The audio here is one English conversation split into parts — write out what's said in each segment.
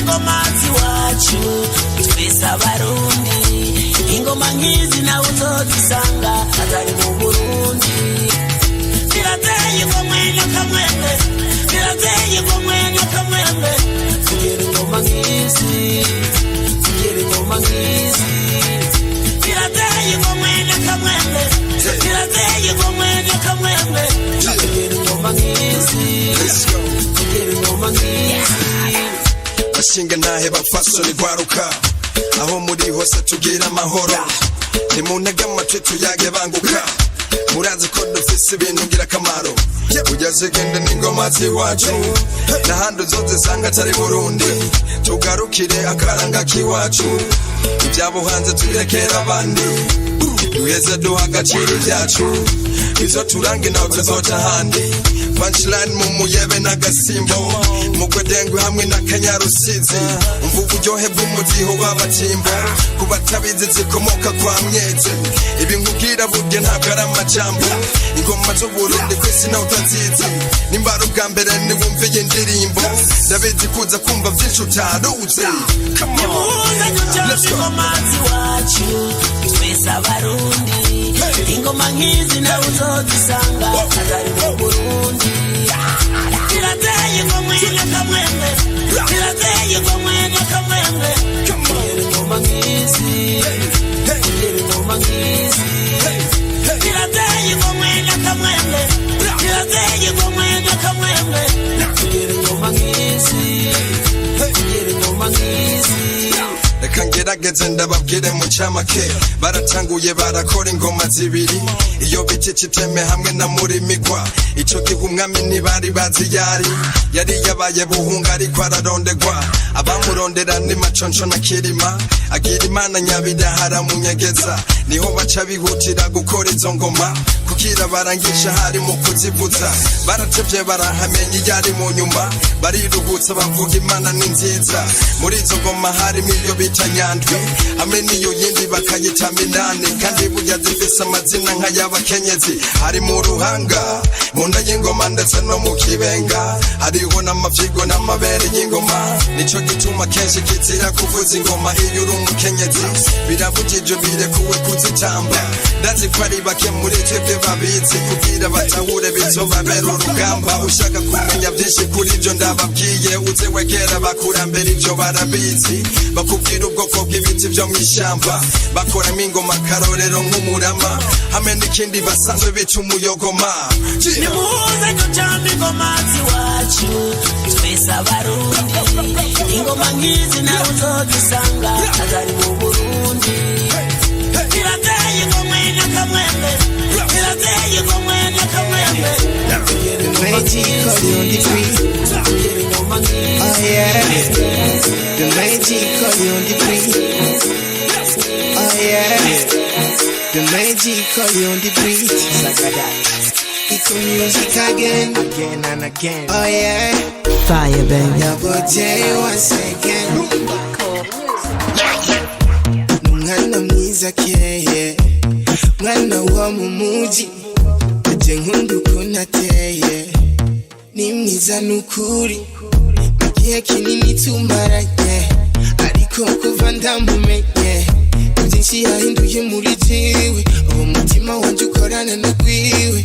ingoma ziwacu twese abarundi ingoma nkizi nawe uzozisanga atari mu Burundi birateye ingoma n'akamwembe birateye ingoma n'akamwembe kugira ingoma nkizi kugira ingoma nkizi birateye ingoma n'akamwembe birateye ingoma n'akamwembe kugira ingoma nkizi kugira ingoma nkizi bashinga ntahe bafasoni gwaruka aho muri hose tugira amahoro ni mu ntege amatwi tuyage banguka murazi ko dufise ibintu ngira akamaro ujyaze genda n'ingoma ziwacu n'ahandi uzozisanga atari Burundi tugarukire akaranga k'iwacu ibyabo hanze tubirekera abandi duheze duha agaciro ibyacu izo turange nawe tuzoca ahandi punchline mu muyebe n'agasimbo mu gwadengwe hamwe n'akanyarusizi umva uburyohe bw'umudiho w'abatimbo ku batabizi zikomoka kwa Mweze ibi nkubwira burya ntabwo ari amajambo ingoma z'Uburundi kwisi nawe utazizi nimbara ubwa mbere niwumviye indirimbo ndabizi kuza kumva vyinshi utaruzi nimuze ducambe ingoma ziwacu twese abarundi ingoma nkizi nawe uzozisanga atari mu Burundi birateye ingoma n'akamwembe birateye ingoma n'akamwembe kugira ingoma nkizi kugira ingoma nkizi birateye ingoma n'akamwembe birateye ingoma n'akamwembe kugira ingoma nkizi kugira ingoma nkizi reka ngerageze ndababwire mu camake baratanguye barakora ingoma zibiri iyo bikica iteme hamwe na murimigwa ico gihe umwami ntibari bazi yari yabaye buhunga ariko ararondegwa abamurondera ni Maconco na Kirima agira Imana nyabida haramunyegeza niho baca bihutira gukora izo ngoma kukira barangisha hari mu kuzivuza baratevye barahamenya yari mu nyuma bariruhutsa bavuga Imana ni nziza muri izo ngoma hari milyo bita Nyandwi hamwe niyo yindi bakayita Minani kandi burya zifise amazina nk'ayabakenyezi hari mu ruhanga mu nda y'ingoma ndetse no mu kibenga hariho n'amavyigo n'amabere y'ingoma nico gituma kenshi kizira kuvuza ingoma iyo uri umukenyezi birabujije birekuwe kuzitamba ndazi ko ari bake muri twebwe babizi kugira batahure bizobabera urugamba ushaka kumenya vyinshi kuri ivyo ndababwiye uze wegera bakurambera ivyo barabizi bakubwira ubwoko bw'ibiti vyo mw'ishamba bakoramo ingoma karorero nk'umurama hamwe n'ikindi basanzwe bica umuyogoma nimuze ducambe ingoma ziwacu twese abarundi ingoma nkizi nawe uzozisanga atari mu Burundi birateye ingoma n'akamwembe birateye ingoma n'akamwembe The magic of you on the beat. Oh yeah. The magic of you on the beat. Oh yeah. The magic of you on the beat. It's music again and again. Oh yeah. Fire, baby. Double J once again. Mwana mwiza keye, mwana wa mu muji, aje nkunda ukuntu ateye, ni mwiza n'ukuri, igihe kinini tumaranye, ariko kuva ndamumenye, byinshi yahinduye muri jiwe, uwo mutima wanje ukorana n'ugwiwe,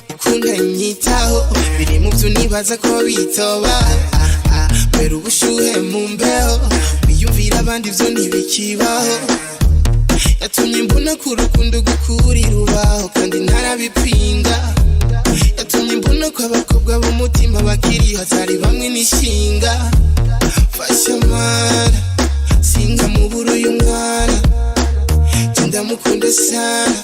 ukunda nyitaho, biri mu byo nibaza ko bitoba, mbere ubushuhe mu mbeho, wiyumvira abandi byo ntibikibaho, yatumye mbona ku rukundo gukurira ubaho kandi ntarabipinga, yatumye mbona ko abakobwa b'umutima bakiriho atari bamwe n'ishinga, fasha mara singa mu buru y'umwana, ndamukunda sana,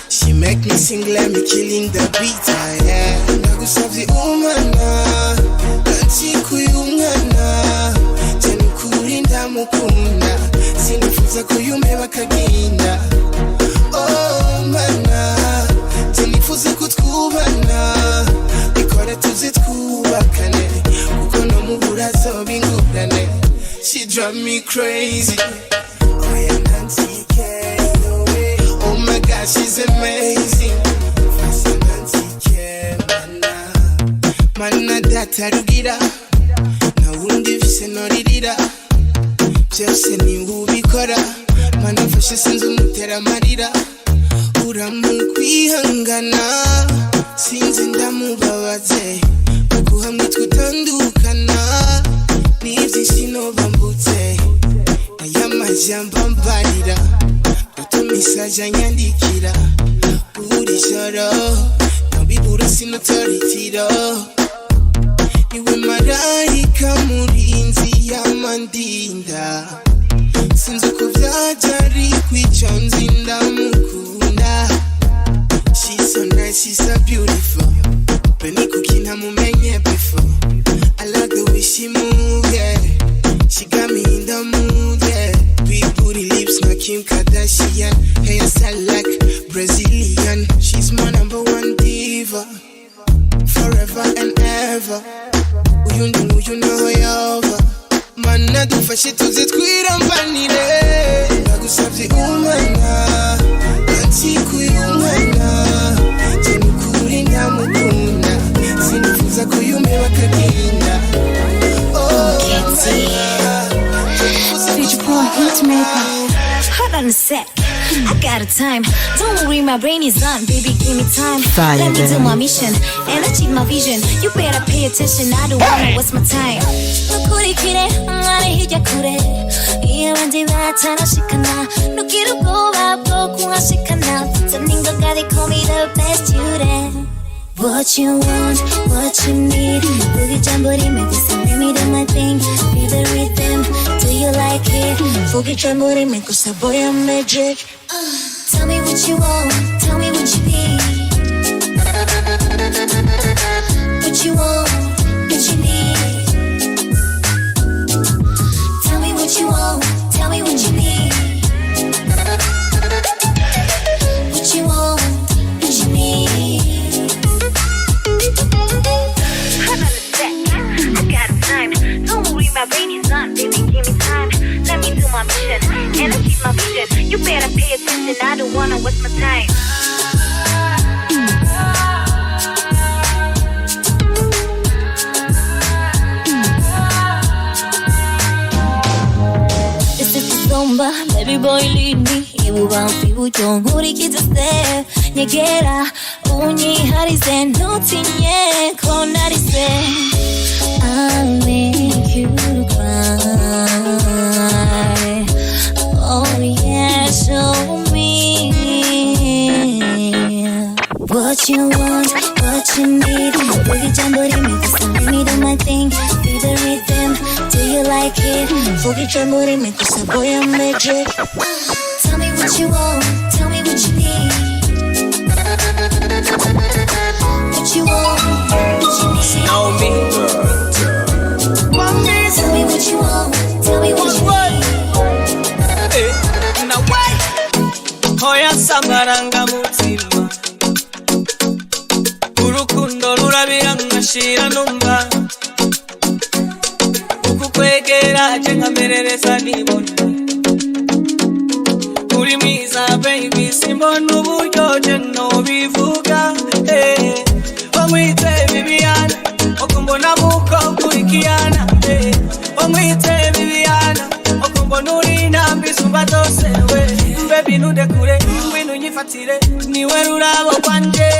she make me sing let me killing the beat, yeah. Ndagusavye umwana ndansikuye umwana cyane kuri ndamukunda sinifuza ko yume bakagenda, oh mana sinifuza ko twubana ikora tuzi twubakane kuko no mu burazo bingurane, she drive me crazy, oh yeah Nancy K, no way, oh my God she's amazing, fast Nancy K, mana data rugira na wundi byose noririra byose ni ubikora mana fashe sinzi umutera amarira uramukwihangana sinzi ndamubabaze kuko hamwe twitandukana n'ibyinshi nobambutse aya majambo mbarira utumisaje nyandikira buri joro nobibura sinotoritiro iwe marayika murinzi y'amandinda sinzi uko byajari kwica nzi ndamukunda she's so nice, she's so beautiful Penny cooking ntamumenye before I like the way she move, yeah she got me in the mood, yeah big booty lips, my Kim Kardashian hairstyle like Brazilian she's my number one diva forever and ever uyu know yova mana dufashe tuze twirambanire ndagusabye umwana kansi kuyumwana je nukuri ndamukunda sinifuza kuyume bakagenda Future porn hitmaker. Hold on a sec, I got a time. Don't worry, my brain is on. Baby, give me time. Let me do my mission and achieve my vision. You better pay attention. I don't wanna waste my time. Nukuri kire, ngare hija kure. Iya wandi watana shikana. Nukiru go up, go kunga shikana. Something God, they call me the best student. What you want, what you need. Boogie jamboree, make this and let me do my thing. Feel the rhythm, do you like it? Boogie jamboree, make us a boy a magic. Tell me what you want, tell me what you need. What you want, what you need. Tell me what you want, tell me what you need. What you want, what you need. Don't worry, my brain is on. Baby, give me time. Let me do my mission and achieve my vision. You better pay attention. I don't wanna waste my time. This is the Satamba, baby boy lead me. You want people don't worry, kids are there. Nyegera, unyi harise, no tinye, konarise. I'll make you cry. Oh yeah, show me what you want, what you need. Boogie jamboree, make this and let me do my thing. Feel the rhythm, do you like it? Boogie jamboree, make this a boy a magic. Tell me what you want, tell me what you need. What you want, what you need. Know me. Tell me what you want, tell me what you need. Now wait. Hoya samaranga mutima. Urukundo rurabira ngashira numva. Ukukwegera je nkamerereza nibona. Uri mwiza baby simbona uburyo je no bivuga. Omwite Viviana, okumbona muko kurikiana. Omwite Viviana, okumbona uri nambi sumba zose we. Baby nude kure, ngwino nyifatire, niwe rurabo kwanje.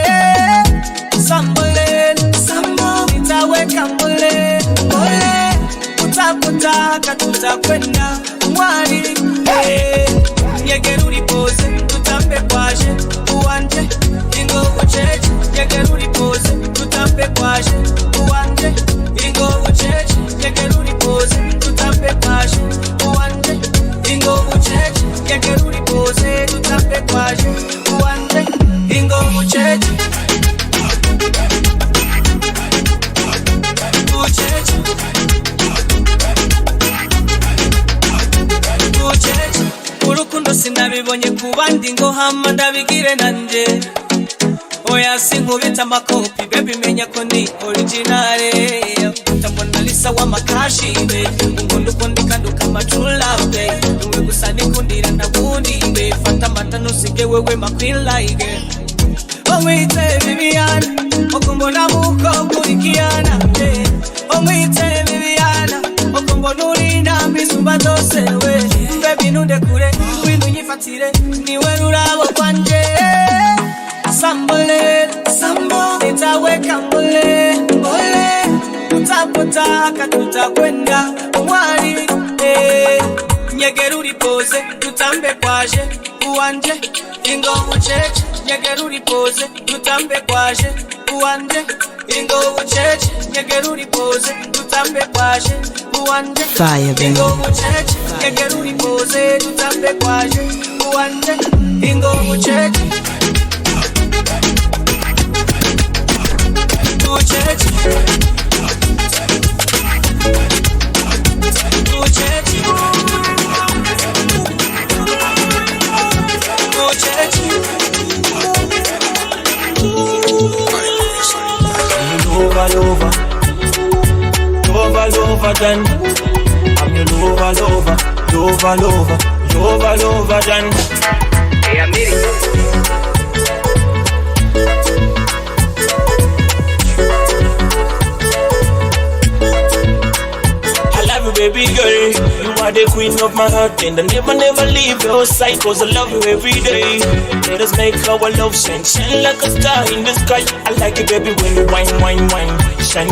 Sambole, sambo, nitawe kambole, ole. Utakutaka tutakwenda mwari. Nyegera uri pose, tutambe kwaje, uwanje. Ingo ucheche, nyegera uri pose, tutambe kwaje, uwanje. Ingo ucheche, nyegera uri pose, tutambe kwaje, uwanje. Ingo ucheche, nyegera uri pose, tutambe kwaje, uwanje. Ingo ucheche. Urukundo sinabibonye kubandi ngo hama ndabigire nanje. Oya sinkubita amakopi baby menya ko ni originale. Tambona lisa wa makashi be. Ungondo kondikanduka true love be. Uwe gusa nikundira ndabundi be. Fata mata nusige wewe makwila ige. Omwite Viviana, okumbona muko kurikiana. Omwite Viviana, nifatire niwe rurabo kwanje sambole sambo nitaweka mbole mbole tutapotaka tutakwenda mwari nyegeruri pose tutambe kwaje uwanje ingo ucheche nyegeruri pose tutambe kwaje uwanje ingo ucheche nyegeruri pose tutambe kwaje uwanje ingo ucheche nyegeruri pose tutambe kwaje uwanje ingo ucheche ucheche Lover done. I'm your lover done. Hey, I'm baby girl, you are the queen of my heart, and I never leave your side, cause I love you every day. Let us make our love shine like a star in the sky. I like it, baby, when you wine, shine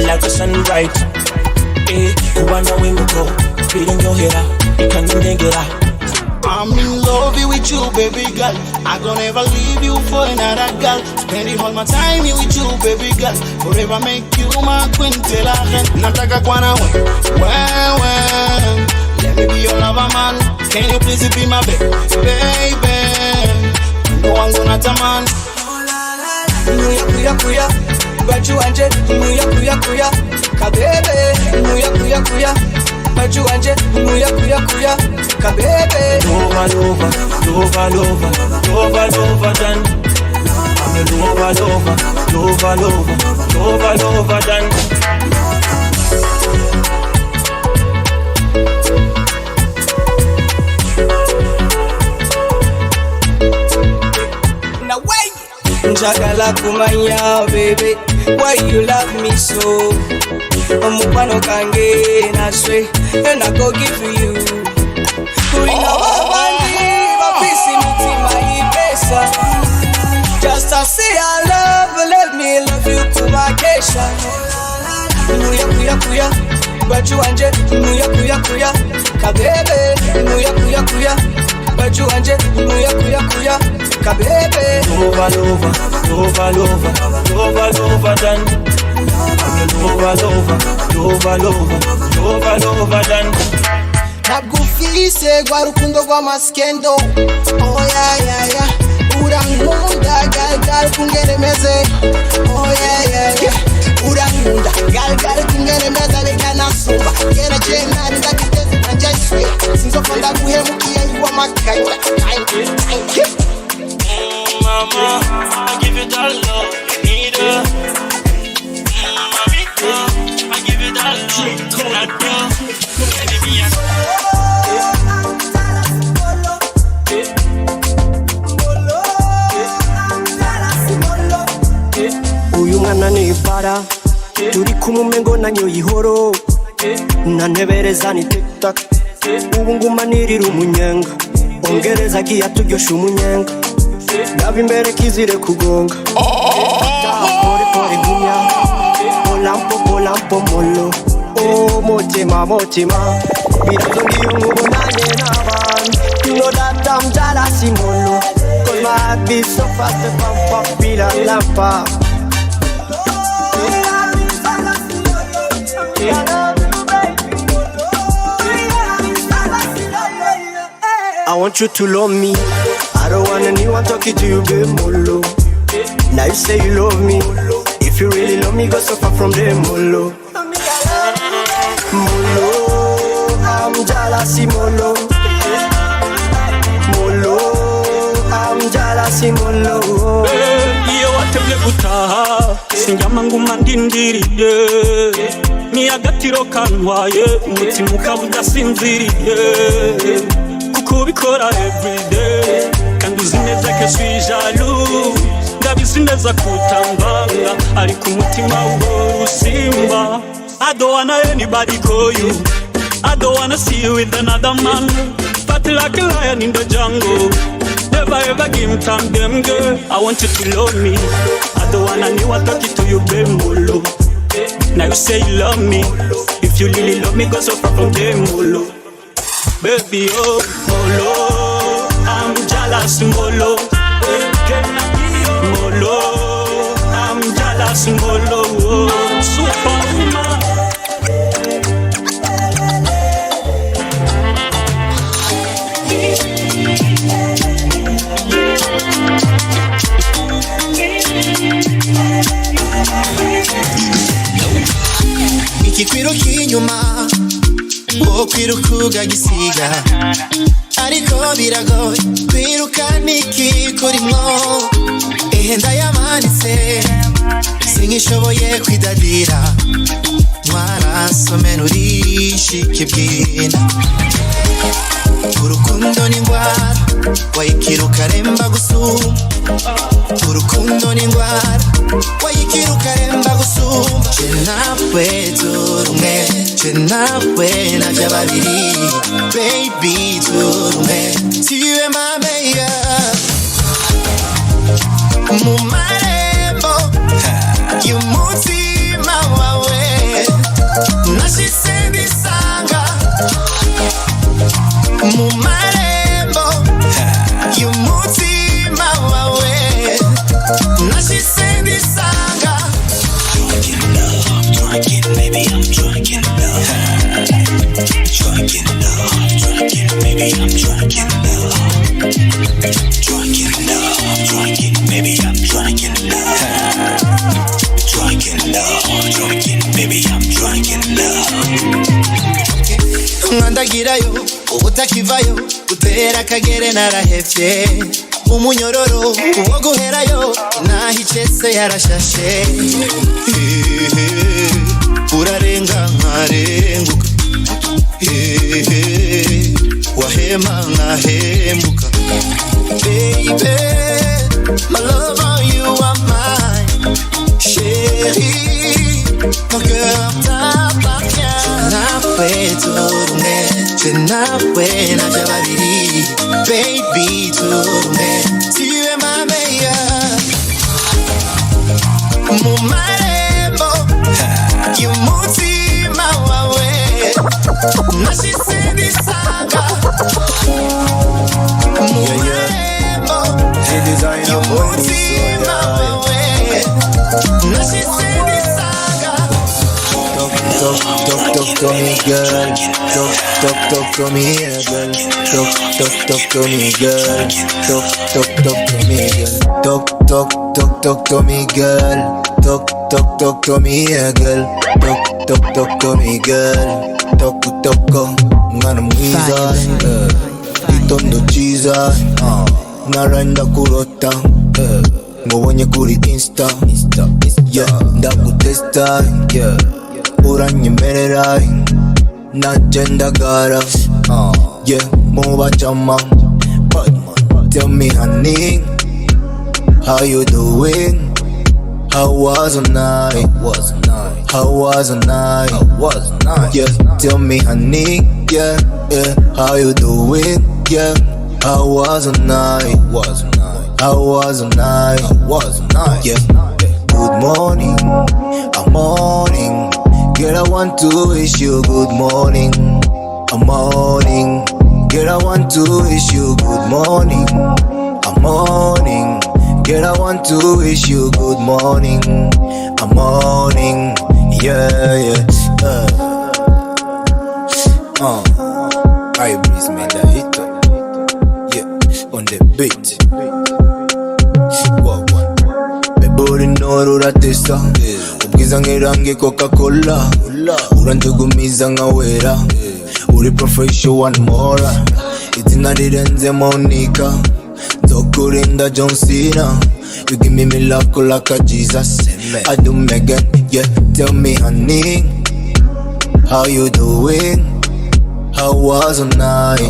like a sunrise. Hey, you wanna when we go, feeling your hair out, you can't even get out. I'm in love with you, baby girl. I gon' never leave you for another girl. Spending all my time here with you, baby girl. Forever make you my queen till I end. Nataka kwana when. Let me be your lover, man. Can you please be my baby? No one gonna taman. Kuya baju anje kuya kabebe kuya baju anje kuya kabebe lover done. I'm a lover done. Now wait, njagala kumanya baby, why you love me so? Omupano kange naswe, and I go give you. Just to say I love, let me love you to my Keisha. Kuya baju anje kuya kabebe kuya baju anje kuya kabebe lover done. I'm a lover done. Nagufise gwa rukundo gwa maskendo. Oh yeah. Urangunda gal kungeremeze. Oh yeah. Urangunda gal kungeremeze lekana sumba. Kena jena ndakiteze kanjaswe. Sinzofanda guhemukia yuwa makaita. Mama, I give it all love, need her. I give it all love, uyu mwana ni bara turi kumumengo na nyo yihoro nantebereza ni tiktak ubu nguma nirira umunyenga ongereza giya turyosha umunyenga ndaba imbere kizire kugonga pore gumya polampo molo oh motima birazo ngiyo nkubonanye n'abantu you know that I'm jealous molo cause my heart beats so fast pump bila lampa. I want you to love me. I don't want anyone talking to you, babe, molo. Now you say you love me. If you really love me, go so far from them, molo. Molo, I'm jealous, molo. Molo, I'm jealous, molo. Iyo watebye gutaha sinjama nguma ndindiriye ni agatiro kantwaye umutima ukaba udasinziriye kuko bikora everyday kandi uzi neza ko suis jaloux ndabizi neza kutambanga ariko umutima uhora usimba. I don't wanna anybody call you, I don't wanna see you with another man. Battle like a lion in the jungle. Never ever give him time, them girl. I want you to love me. I don't wanna know what talk it to you, bemolo. Now you say you love me. If you really love me, go so far from bemolo. Baby, oh, molo, I'm jealous, molo. Molo, I'm jealous, molo. Superwoman. Ikikwiruka inyuma kwiruka ugagisiga ariko biragoye kwiruka nikikurimwo ndayamanitse sinkishoboye kwidadira mwarasomera urishike bwina urukundo ni indwara wayikiruka remba gusuma urukundo ni indwara wayikiruka remba gusuma je nawe turumwe je nawe navya babiri baby turumwe tiwe mameya mu marembo y'umutima wawe nashitse ndisanga mu marembo y'umutima wawe nashitse ndisanga drunk in love, baby I'm drunk in love. Drunk in love, drunk in, baby I'm drunk in love. Drunk in love, drunk in, baby I'm drunk in love. Drunk in love, drunk in, baby I'm drunk in love. Nkandagirayo ubutakivayo gutera kagere narahevye umunyororo uwo guherayo nahicetse yarashashe urarenga nkarenguka wahema nkahembuka baby my lover you are mine chérie mon cœur t'appartient nawe turumwe je nawe navya babiri baby turumwe tiwe mameya mu marembo y'umutima wawe nashitse ndisanga mu marembo y'umutima wawe nashitse ndisanga. Talk to me, girl. Talk to me, girl. Talk to me, girl. Talk to me, girl. Talk to me, girl. Talk to me, girl. Talk to me, girl. Talk. Ngana mwiza, itondo chiza, narenda kurota, ngobonye kuri Insta, yeah, ndakutesta, yeah. Uranyemerera najendagara yeah muba chama tell me honey how you doing how was the night yeah tell me honey yeah how you doing yeah how was the night yeah good morning I'm morning. Girl, I want to wish you good morning. A morning. Girl, I want to wish you good morning. A morning. Girl, I want to wish you good morning. A morning. Yeah. I breeze man that hit up. Yeah, on the beat. What? Bebori noro ratesa. Ubwiza nkirange Coca-Cola uranjugumiza nkawera uri professional one more izina rirenze Monica nzokurinda John Cena you give me miracle like a Jesus I do Megan yeah tell me honey how you doing how was the night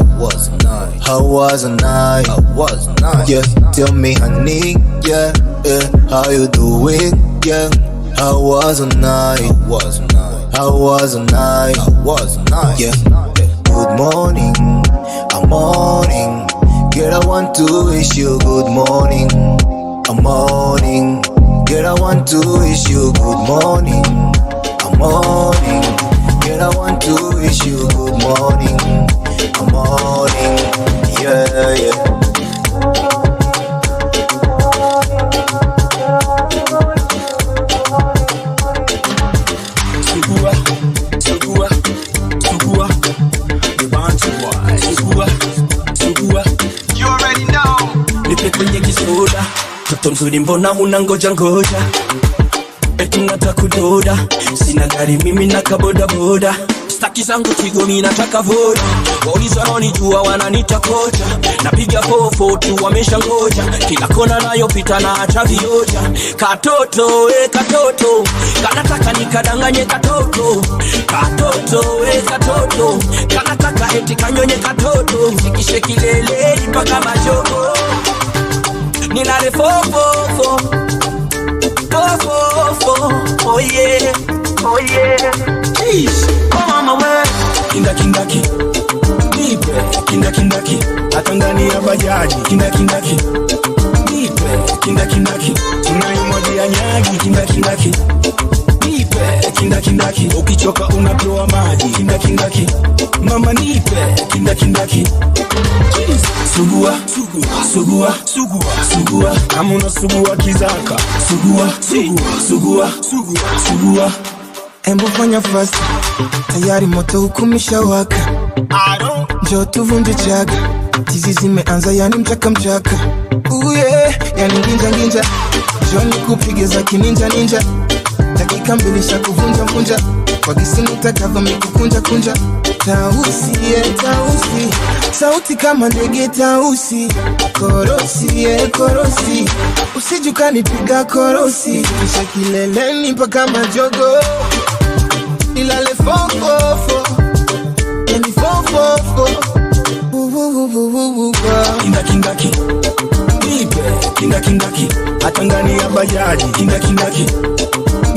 yeah tell me honey yeah how you doing yeah how was the night? Yeah. Good morning. I'm morning. Girl, I want to wish you good morning. A morning. Girl, I want to wish you good morning. A morning. Girl, I want to wish you good morning. A morning. Yeah, yeah. Sugua, sugua, sugua. The band sugua, sugua. You already know. Nipe kwenye kisoda. Toto nzuri mbona unangoja ngoja. Eti nataka kudoda. Sina gari mimi na kaboda boda. Staki zangu kigo mimi nataka voda. Wauliza wananijua wananiita kocha. Napiga fofo tu wamesha ngoja. Kila kona nayopita na acha vioja. Katoto katoto. Kanataka nikadanganye katoto. Katoto katoto. Kanataka eti kanyonye katoto. Sikishe kilele mpaka majogo. Nilale fofo. Oh yeah, oh yeah. Jeez, come on my way. Kindaki, nipe. Kindaki, atangani ya bajaji. Kindaki, nipe. Kindaki, tunaimwagia nyagi. Kindaki, nipe. Kindaki, ukichoka unapewa maji. Kindaki, mama nipe. Kindaki. Sugua. Kama unasugua kizaka. Sugua. Embo fanya fast. Tayari moto hukumisha waka. Njoo tuvunje chaga. Tizi zimeanza yani mchaka. Yeah, yani nginja. Njoo nikupige za kininja. Dakika mbili sha kuvunja. Kwa gisi nitakava mikukunja. Tausi. Sauti kama ndege tausi. Korosi. Usijuka nipiga korosi. Kisha kileleni mpaka majogo. Nilale fofo. Yani fofo. Kindaki, nipe. Kindaki, atangani ya bajaji. Kindaki,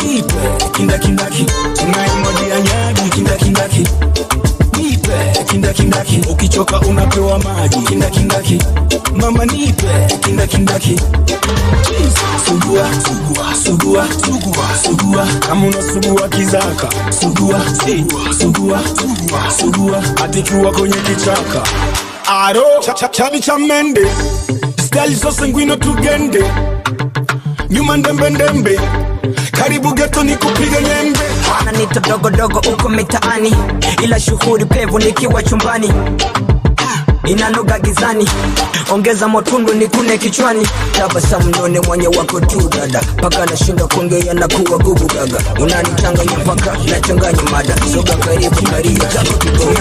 nipe. Kindaki, tunaimwagia nyagi. Kindaki, nipe. Kindaki, ukichoka unapewa maji. Kindaki, mama nipe. Kindaki. Sugua. Kama unasugua kizaka. Sugua. Atikiwa kwenye kichaka. Aro, chani cha mende. Style zose ngwino tugende. Nyuma ndembe. Karibu geto nikupige nyembe. Ananita dogo uko mitaani. Ila shughuli pevu nikiwa chumbani. Inanoga gizani. Ongeza motundu nikune kichwani. Tabasamu nione mwenye wako tu dada. Paka nashinda kuongea na kuwa gugu gaga. Unanichanganya mpaka nachanganya mada. Soga karibu Maria tako kidogo.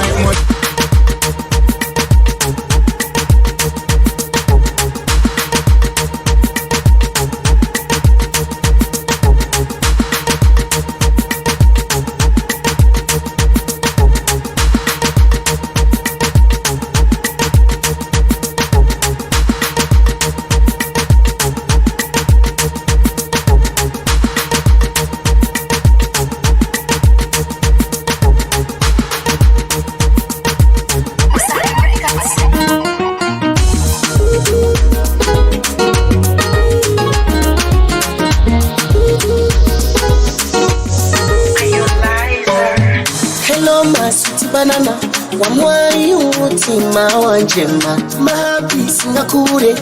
banana wamwari umutima wanjema mahapisi nakure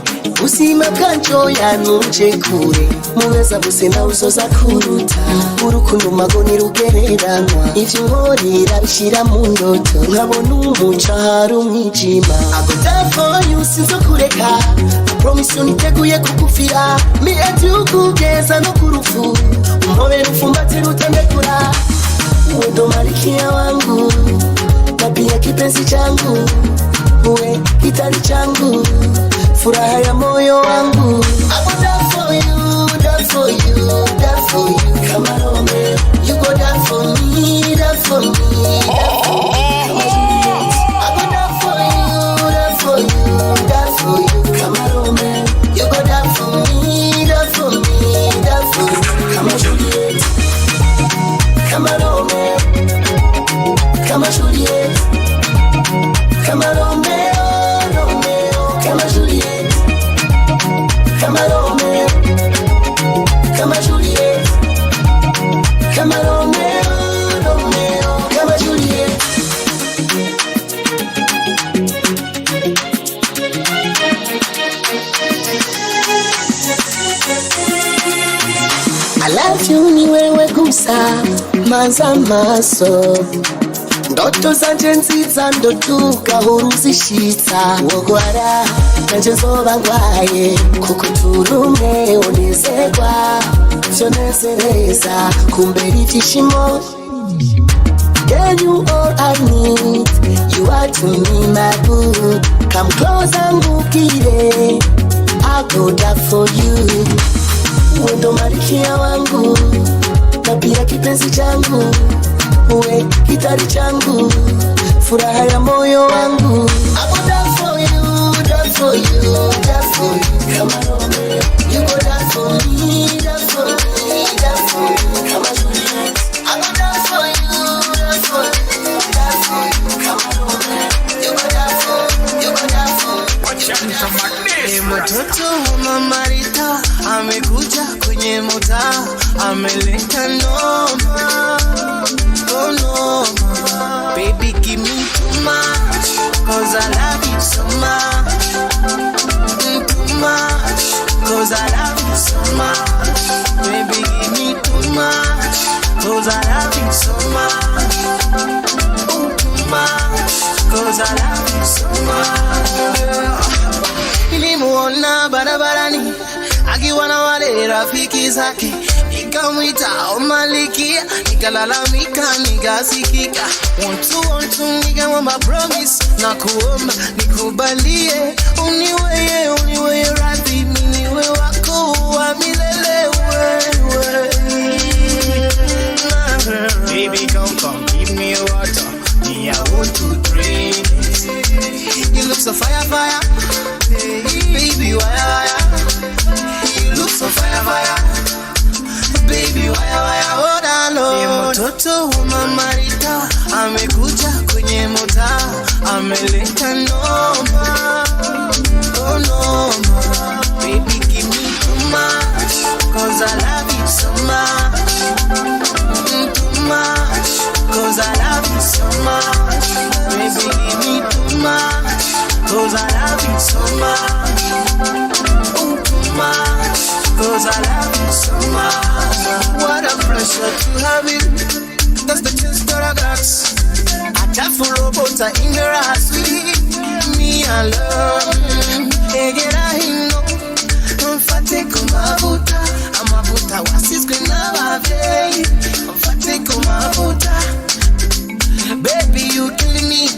usima kanjo yanuje kure muweza buse na uzoza kuruta urukundo magoni rugereranwa ivyo nkorera bishira mu ndoto nkabona umucaro mwijima agoda you sinzokureka promise uniteguye kukufira mi etukugeza no kurufu umhobe rufumbate rutandekura ndo malikia wangu na pia kipenzi changu uwe kitani changu furaha ya moyo wangu I go down for you, down for you, down for you come on man you go down for me, down for me, down for me I go down for you, down for you, down for you come on man you go down for me, down for me, down for you come on Juliet come on man come on Juliet come on man maza maso ndoto zanje nziza ndotuka uruzishitsa wogwara nanje zoba ngwaye kuko turumwe unezerwa vyonezereza kumbera ivyishimo. Girl, you all I need. You are to me my boo. Come close and ngukire, I'll go down for you. Wendo malikia wangu, na pia kipenzi changu, uwe kitari changu, furaha ya moyo wangu. I'll go down for you, down for you, down for you. Come on, you go down for me, down for me, down for you. Come on, I'll go down for you, down for you, down for you. Come on, you go down for, you go down for. Watch out, mtoto wa mamarita amekuja kwenye mota, ameleta noma, oh noma. Baby give me too much, cause I love you so much. Too much, cause I love you so much. Baby give me too much, cause I love you so much. Too much, cause I love you so much. Nilimuona barabarani akiwa na wale rafiki zake, nikamwita omalikia, nikalalamika, nikasikika. Want to nikamwomba promise na kuomba nikubalie, uniwe radhi, niwe wako wa milele wewe. Baby come give me a water, me I want to drink. You look so fire, baby why? You look so fire, baby why? Oh dalo, mtoto wa mamarita amekuja kwenye mota, ameleta noma, oh noma. Baby give me too much, cause I love you so much. Too much, cause I love you so much. Baby give me too much, cause I love you so much. Too much, cause I love you so much. What a pleasure to have you. That's the taste that I got. I tap for robots in your ass. Me alone. Egera hino. Mfate kumabuta. Amabuta wasisque na bave. Mfate kumabuta. Baby you killing me.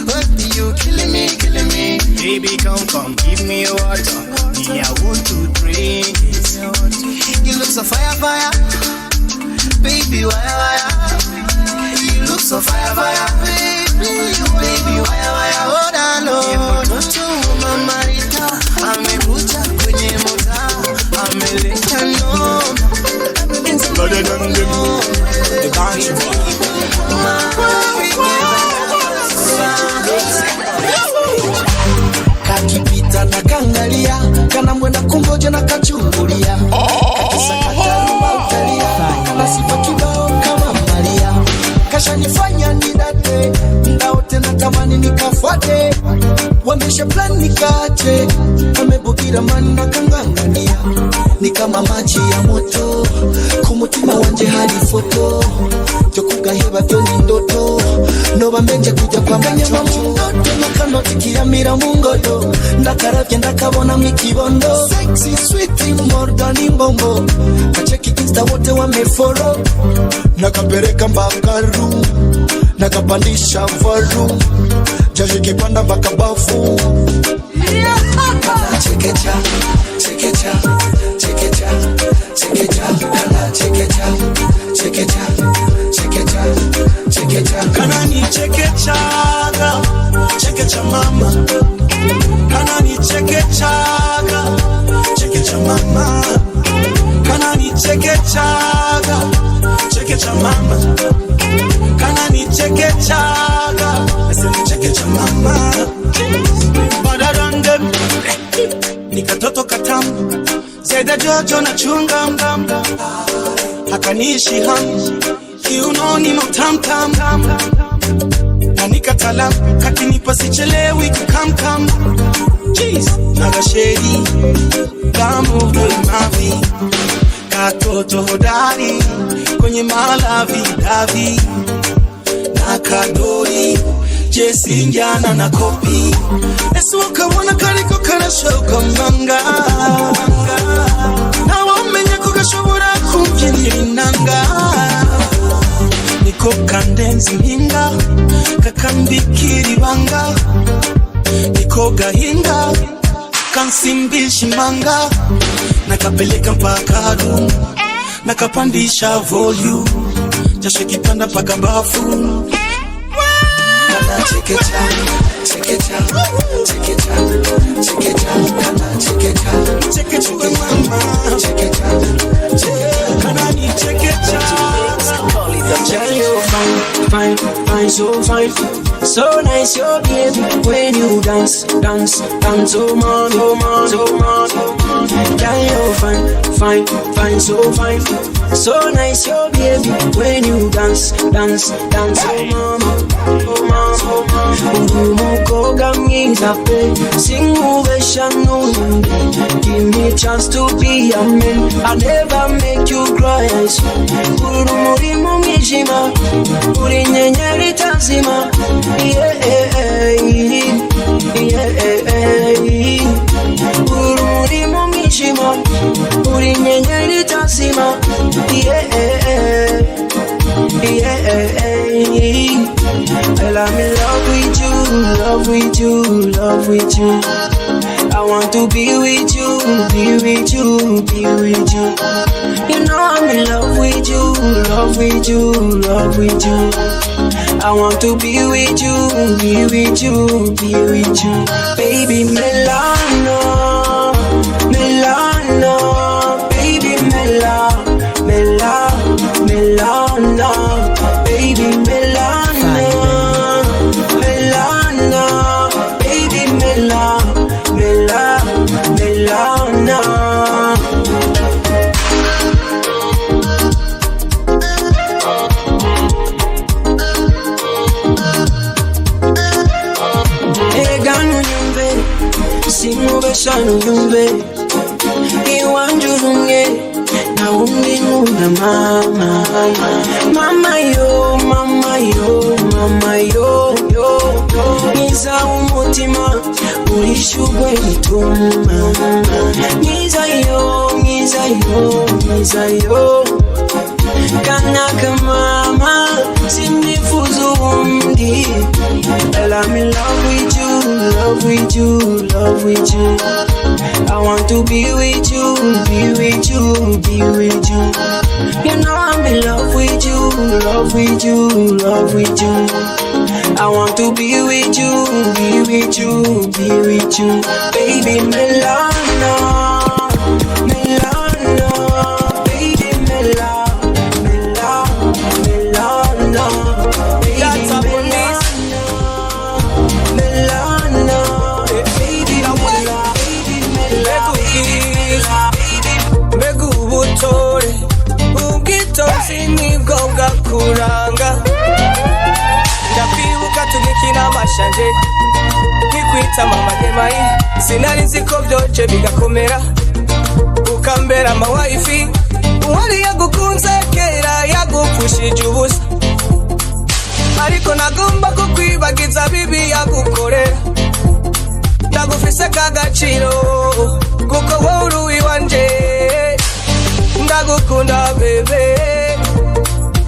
Baby you killing me. Baby come give me a water. Me I want to drink it. You look so fire. Baby why? You look so fire. Baby why? Oh dalo, mtoto wa mamarita amekuja kwenye mota, ameleta noma. Better than them, the dance kakipita na kangalia, kana mwenda kungoja na kachungulia. Kakisa kataruma utalia, kana sifa kibao kama Maria. Kasha nifanya nidate, ndaote na tamani nikafuate. Wamesha plan nikache, amebukira manda kangangania. Ni kama maji ya moto, kumutima wanje hadi foto. Jokugaheba byo ni ndoto, noba mbenje kujya kwa macho. Nakanoti kiamira mungodo, ndakaravye ndakabona mwikibondo. Sexy sweet more than imbombo, kacheki insta wote wamefollow. Nakapereka mbakaru, nakapandisha varu, jaje kipanda bakabafu. Chekecha, kana chekecha, kana ni chekechaga, chekecha mama, kana ni chekechaga, chekecha mama, kana ni chekechaga, chekecha mama, kana ni chekechaga, chekecha mama. Better than them, ni katoto katamu, zeda jojo na chunga mgamba, hakanishi hamu, kiunoni mtamtam, na nikatala kakinipa sichelewi kukamkam. Jeez, nagasheri, gamu doi mavi, katoto hodari kwenye malavi davi na kadori jesi njana na kopi esu ukabona kariko karashoka manga na wamenye kugashobora kumbyinira inanga niko kandenzi hinga kakambikira ibanga niko gahinga kansimbisha imanga nakapeleka mpaka room nakapandisha volume jasho kipanda paka bafu kana check it out check it out check it out check it out kana check it out check it out mama check it out kana ni check it out tell you fine fine so fine so nice your baby when you dance oh man tell you fine so fine so nice your baby when you dance oh mama umukoga mwiza pe singubesha nundi give me a chance to be a man I never make you cry uri murimo mwijima uri nyenyeri tazima uri murimo mwijima uri nyenyeri tazima Well, I'm in love with you. I want to be with you. You know I'm in love with you. I want to be with you. Baby Milano, baby Milano, baby Milano, baby Milano. Egano yumbe, simubesha yumbe, iwanjurunge. Na undi nuna mama yo niza umutima urishugwe bituma niza yo kana kamama sinifuza ubundi and I'm in love with you I want to be with you you know I'm in love with you I want to be with you baby Milano baby Milano ubutore ubwitonzi nibwo bwakuranga ndakwibuka tugikina amashanje nkikwita mama demayi sinari nzi ko byoce bigakomera ukambera amawifi uwari yagukunze kera yagupfushije ubusa ariko nagomba kukwibagiza bibi yagukorera ndagufise kagaciro kuko wowe uri uwiwanje ndagukunda bebe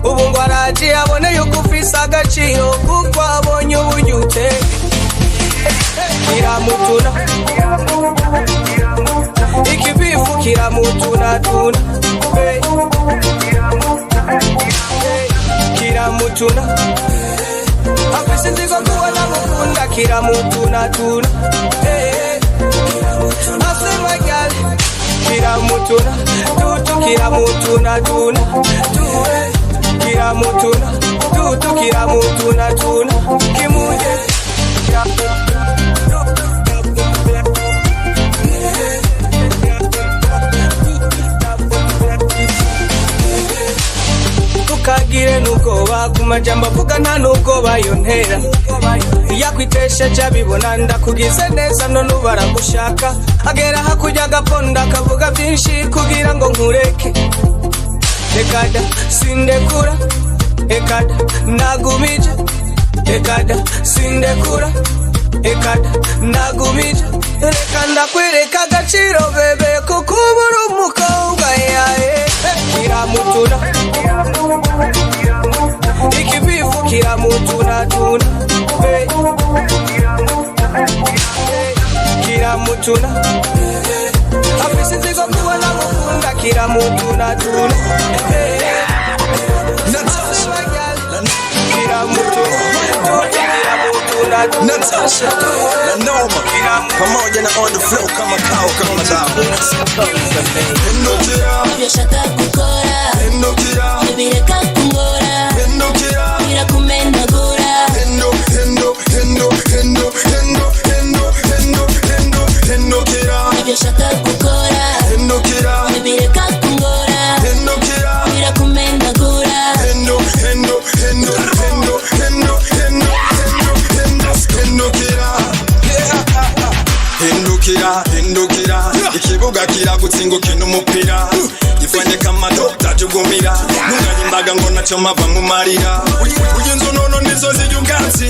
ubu ngo araje abone yuko ufise agaciro kuko abonye uburyo uteye kiramutuna ikibifu kiramutuna kiramutuna afise nzigo kubona mukunda kiramutuna asema gali kiramutuna kiramutuna kimuje tukagire nukoba kumajambo avuga nta nubwo bayontera yakwitesha cyabibona ndakugize neza none ubaragushaka agera hakurya agaponda akavuga byinshi kugira ngo nkureke ekada sindekura ekada nagumije ekada sindekura ekada nagumije reka ndakwereka agaciro bebe kuko ubura umukobwa yawe kiramutuna ikibifu kiramutuna tuna kiramutuna afisi nzigo kubona mukunda kiramutuna tuna Natasha, na Noma, pamoja na on the flow kama kao kama dawa. Nabyoshaka gukora nabireka kungora birakumenagura nabyoshaka gukora nabireka kungora birakumenagura hindukira ikibuga kiragutsingukina umupira gifanye kama dokta jugumira nunganyimbaga ngo naco mava nkumarira uyenzo nono nizo ziyugatsi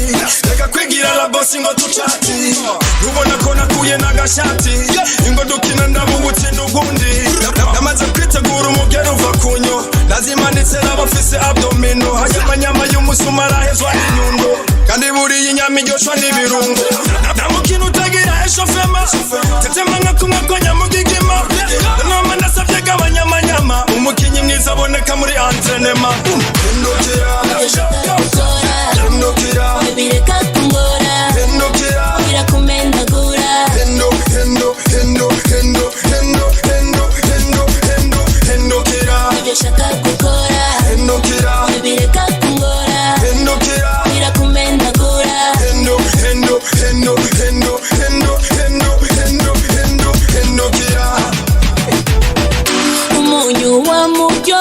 reka kwigira la bosi ngo tuchati ubona ko nakuye n'agashati ingo dukina ndabubutse n'ugundi namaze kwitegura umugero uva kunyo nazimanitse n'abafise abdomino hanyamanyama y'umusumara hezwa n'inyundo kandi buriya inyama iryoshwa n'ibirungo namukina utagira eshofema tetema nkakumwakonya mugigima noma nasavye gabanyamanyama umukinyi mwiza aboneka muri entrenema hindukira bireka kungora birakumenagura nabyoshaka gukora bireka kungora birakumenagura umunyu wa mubyo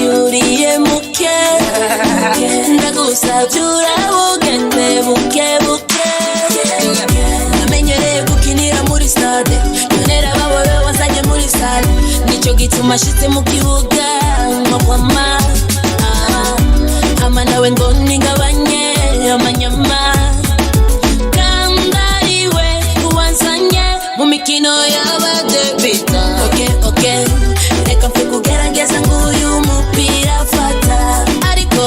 yuriye muke ndagusabye urabugende buke namenyereye gukinira muri stade nonera babobe wazanye muri stade nicyo gituma ashitse mu kibuga nkokwama ama nawe ngo ningabanye amanyama kandi ariwe uwanzanye mu mikino y'abadebita okay reka mfe kugerageza nguyu mupira fata ariko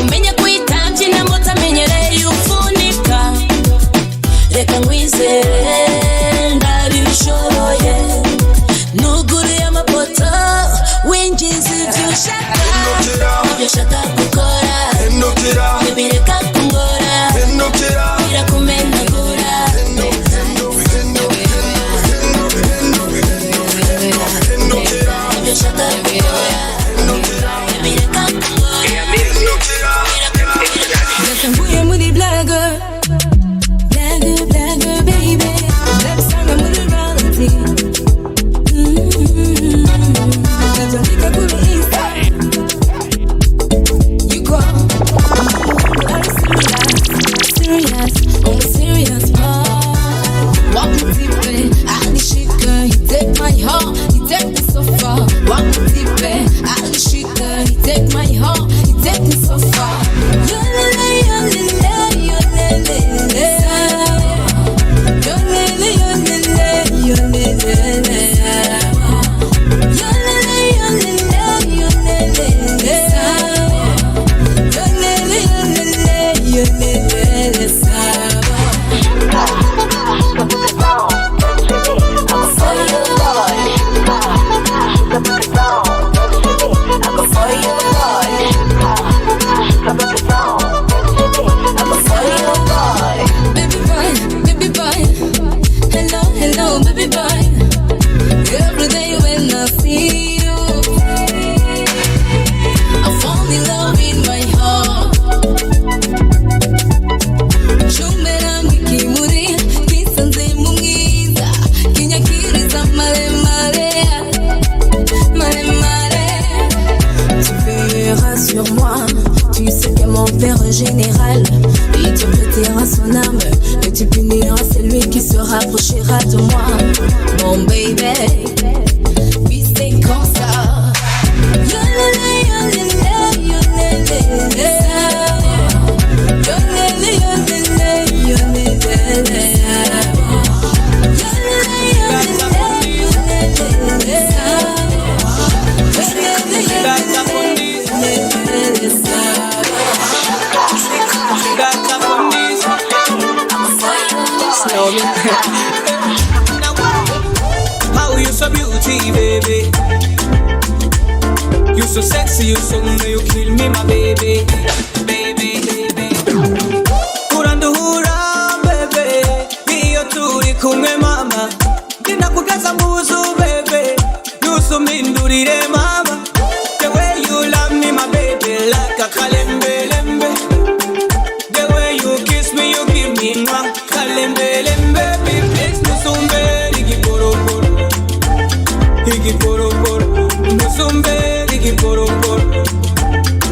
umenye kwitabye namo utamenyereye ufunika reka ngwizere ndabishoboye nuguruye amapoto winjiza ibyo ushaka nabyo ushaka gukora général. Il te prêtera son âme, et tu puniras celui qui se rapprochera de moi. Mon baby, oui c'est comme ça. Yolele, yolele, yolele, yolele, yolele, yolele. How you so beauty, baby. You so sexy, you so you kill me, my baby, baby, baby. Kuranduhura, baby. Iyo turi kumwe mama. Ninakugaza muzu, baby. Nusumindurire mama. The way you love me, my baby, like a kalembe lembe. The way you kiss me, you give me mwah. Kalembe lembe, baby, nusumbe ligi poro poro. Ligi poro poro. Nusumbe ligi poro poro.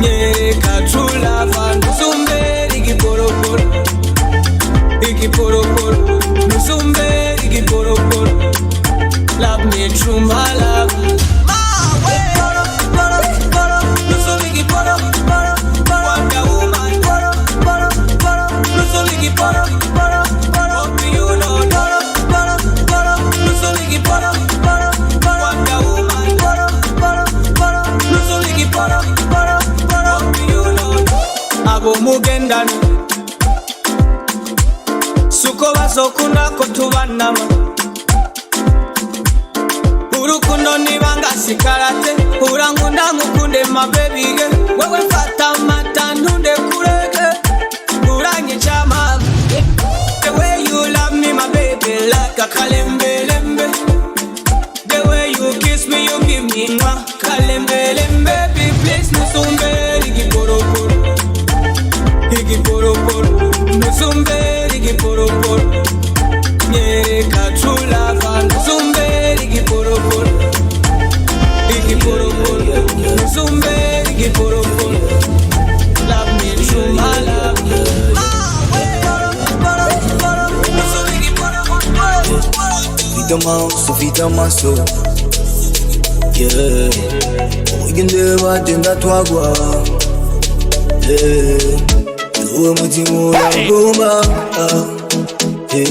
Nyeka true love, nusumbe ligi poro poro. Ligi poro poro. Nusumbe ligi poro poro. Love me true, my love. Abo mugendano suko bazokunda ko tubanama urukundo nibanga sikarate urangunda mukunde mabebige wewe fata mata ntunde kureke uranye chama. The way you love me, my baby, like a kalembe lembe. The way you kiss me, you give me mwah. Kalembe lembe, baby, please nusumbe ligi poro poro. Ligi poro poro. Nusumbe ligi poro poro. Nyeka true love, nusumbe ligi poro poro. Ligi poro poro. Nusumbe ligi poro poro. Love me true, my love. Vita maso, yeah. Wigende batenda twagwa, yeah. Uwe mutima uragomba, hey.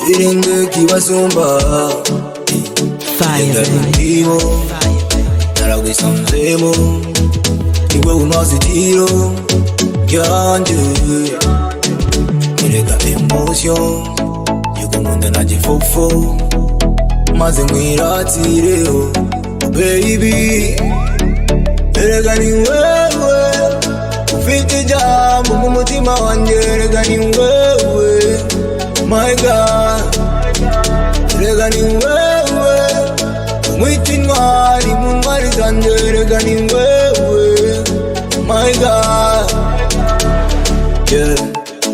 Ibirenge kibasumba, ndimo naragwisanzemo, niwe unoze itiro ryanje, erega emotion. Munda najifofo maze mwiratireho baby, erega ni wewe ufite ijambo mu mutima wanjye, erega ni wewe my God, erega ni wewe umwita intwari mu ntwari zanjye, erega ni wewe my God, yeah.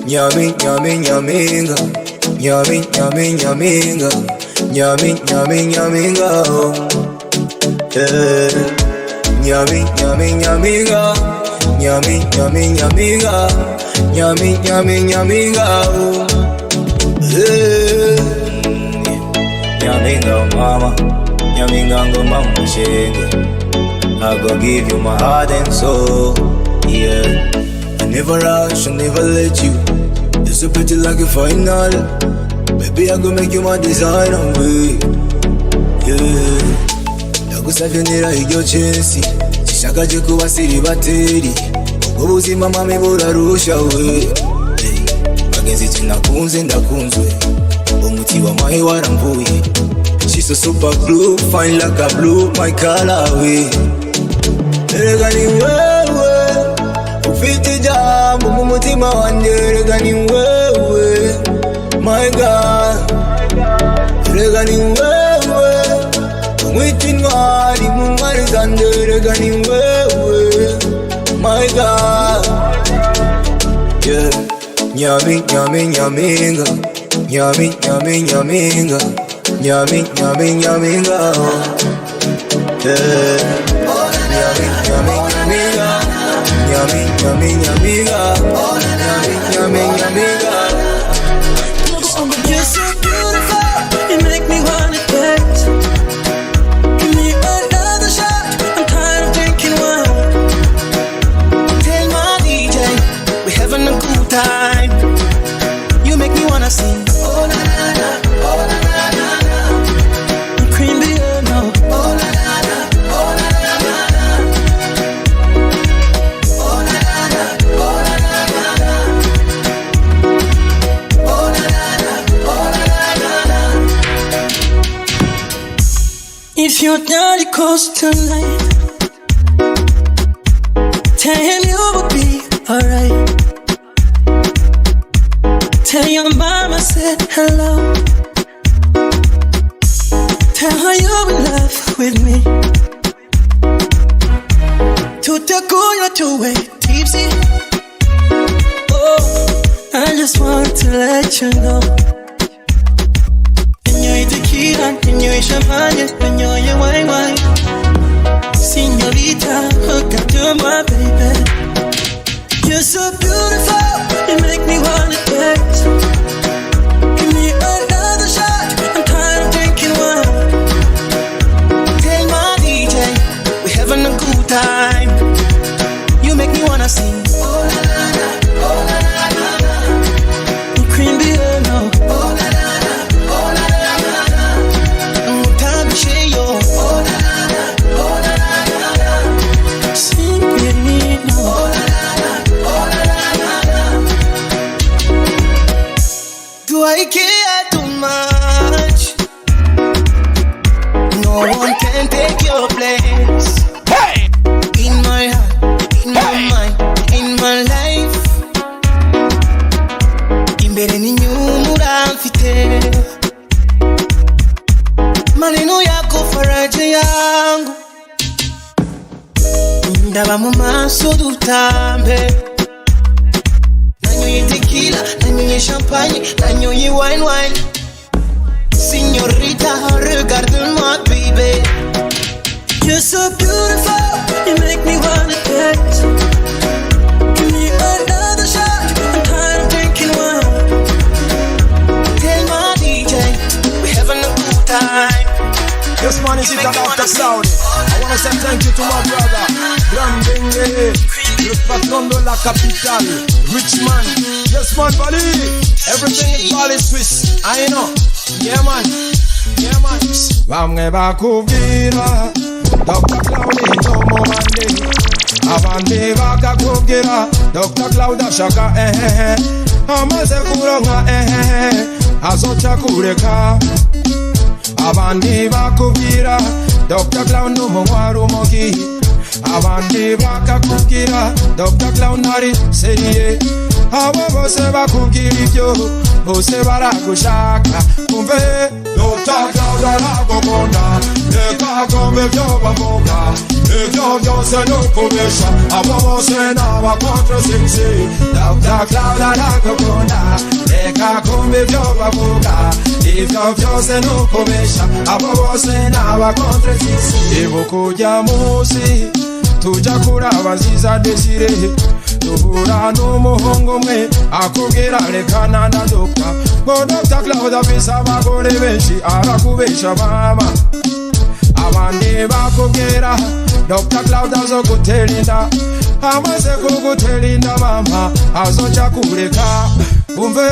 Nyami nyami nyaminga, nyami nyami nyaminga, nyami nyami nyaminga, yeah. Nyami nyami nyaminga, nyami nyami nyaminga, nyami nyami nyaminga, yeah. Nyaminga mama, nyaminga ngoma mushenge, I go give you my heart and soul, yeah. I never rush, I never let you. It's so pretty like a final. Baby, I go make you my designer, way. Yeah. Ndagusavyonera iryo chesi, sishakaje kuba siri bateri. Ubwo buzima mami burarusha we. Bagenzi tunakunze ndakunzwe, umuti wa mahe waramvuye. She's so super blue, fine like a blue, my color way. Erega ni wewe ufite ijambo mu mutima wanjye, erega ni wewe my God, erega ni wewe umwita intwari mu ntwari zanjye, erega ni wewe my God, yeah. Nyami nyami nyaminga, nyami nyami nyaminga, nyami nyami nyaminga, yeah. Nyami nyami nyaminga, mi amiga. Mi amiga. You're so beautiful, you make me wanna dance. Give me another shot, I'm tired of drinking wine. Tell my DJ, we're having a good time. You make me wanna sing. Oh na na na, oh na na na na. Cream beer, no. Oh na na na, oh na na na na. Oh na na na, oh na na na na. Oh na na na, oh na na na na. If your daddy calls tonight, tell him you will be alright. Tell your mama said hello. Tell her you're in love with me. Tutakunywa tuwe tipsy. Oh, I just want to let you know. Enjoy tequila, enjoy champagne, enjoy your wine. Señorita, hook up to my baby. You're so beautiful, you make me wanna dance. Give me another shot, I'm tired of drinking wine. Tell my DJ, we're having a good time. You make me wanna sing. Oh na na na, oh na na na na. Cream beer, no. Oh na na na, oh na na na na. Time to share yo. Oh na na na, oh na na na na. Sing with me now. Oh na na na, oh na na na na. Do I care too much? No one can take your place. Hey! In my heart, in my mind, in my life. Imbere n'inyuma mfite maneno yako faraja yangu. Ndaba mu maso dutambe. Nanyoye tequila, nanyoye champagne, nanyoye wine. Señorita, regarde-moi baby. You're so beautiful, you make me wanna dance. Give me another shot, I'm tired of drinking wine. Tell my DJ, we're having a good time. This man is it about the sound. I wanna say thank you to my brother Grandenge, le patron de la capitale, rich man. Yes man, Bali. Everything is Bali Swiss. I know. Yeah man. Yeah man. Vamwe bakubwira Dr. Claude Njomo Mande. Abandi bakakubwira Dr. Claude Shaka amaze kuronka azoca kureka. Abandi bakubwira Dr. Clown n'umunywa rumogi. Abandi bakakubwira Dr. Clown ari seriye. Abo bose bakubwira ibyo bose baragushaka. Kumve Dr. Clown aragukunda. Reka kumve ibyo bavuga. Ibyo byose n'ukubesha. Abo bose n'abakontrasiksi. Dr. Clown aragukunda. Reka kumve ibyo bavuga. Ibyo byose n'ukubesha. Abo bose n'abakontrasiksi. Ibuka ujya munsi tuja kuraba Nziza Desire. Duhura n'umuhungu umwe akubwira rekana na Dr. ngo Dr. Claude afise abagore benshi arakubesha mama. Abandi bakubwira Dr. Claude azogutera inda. Amaze kugutera inda mama azoca kureka. Umve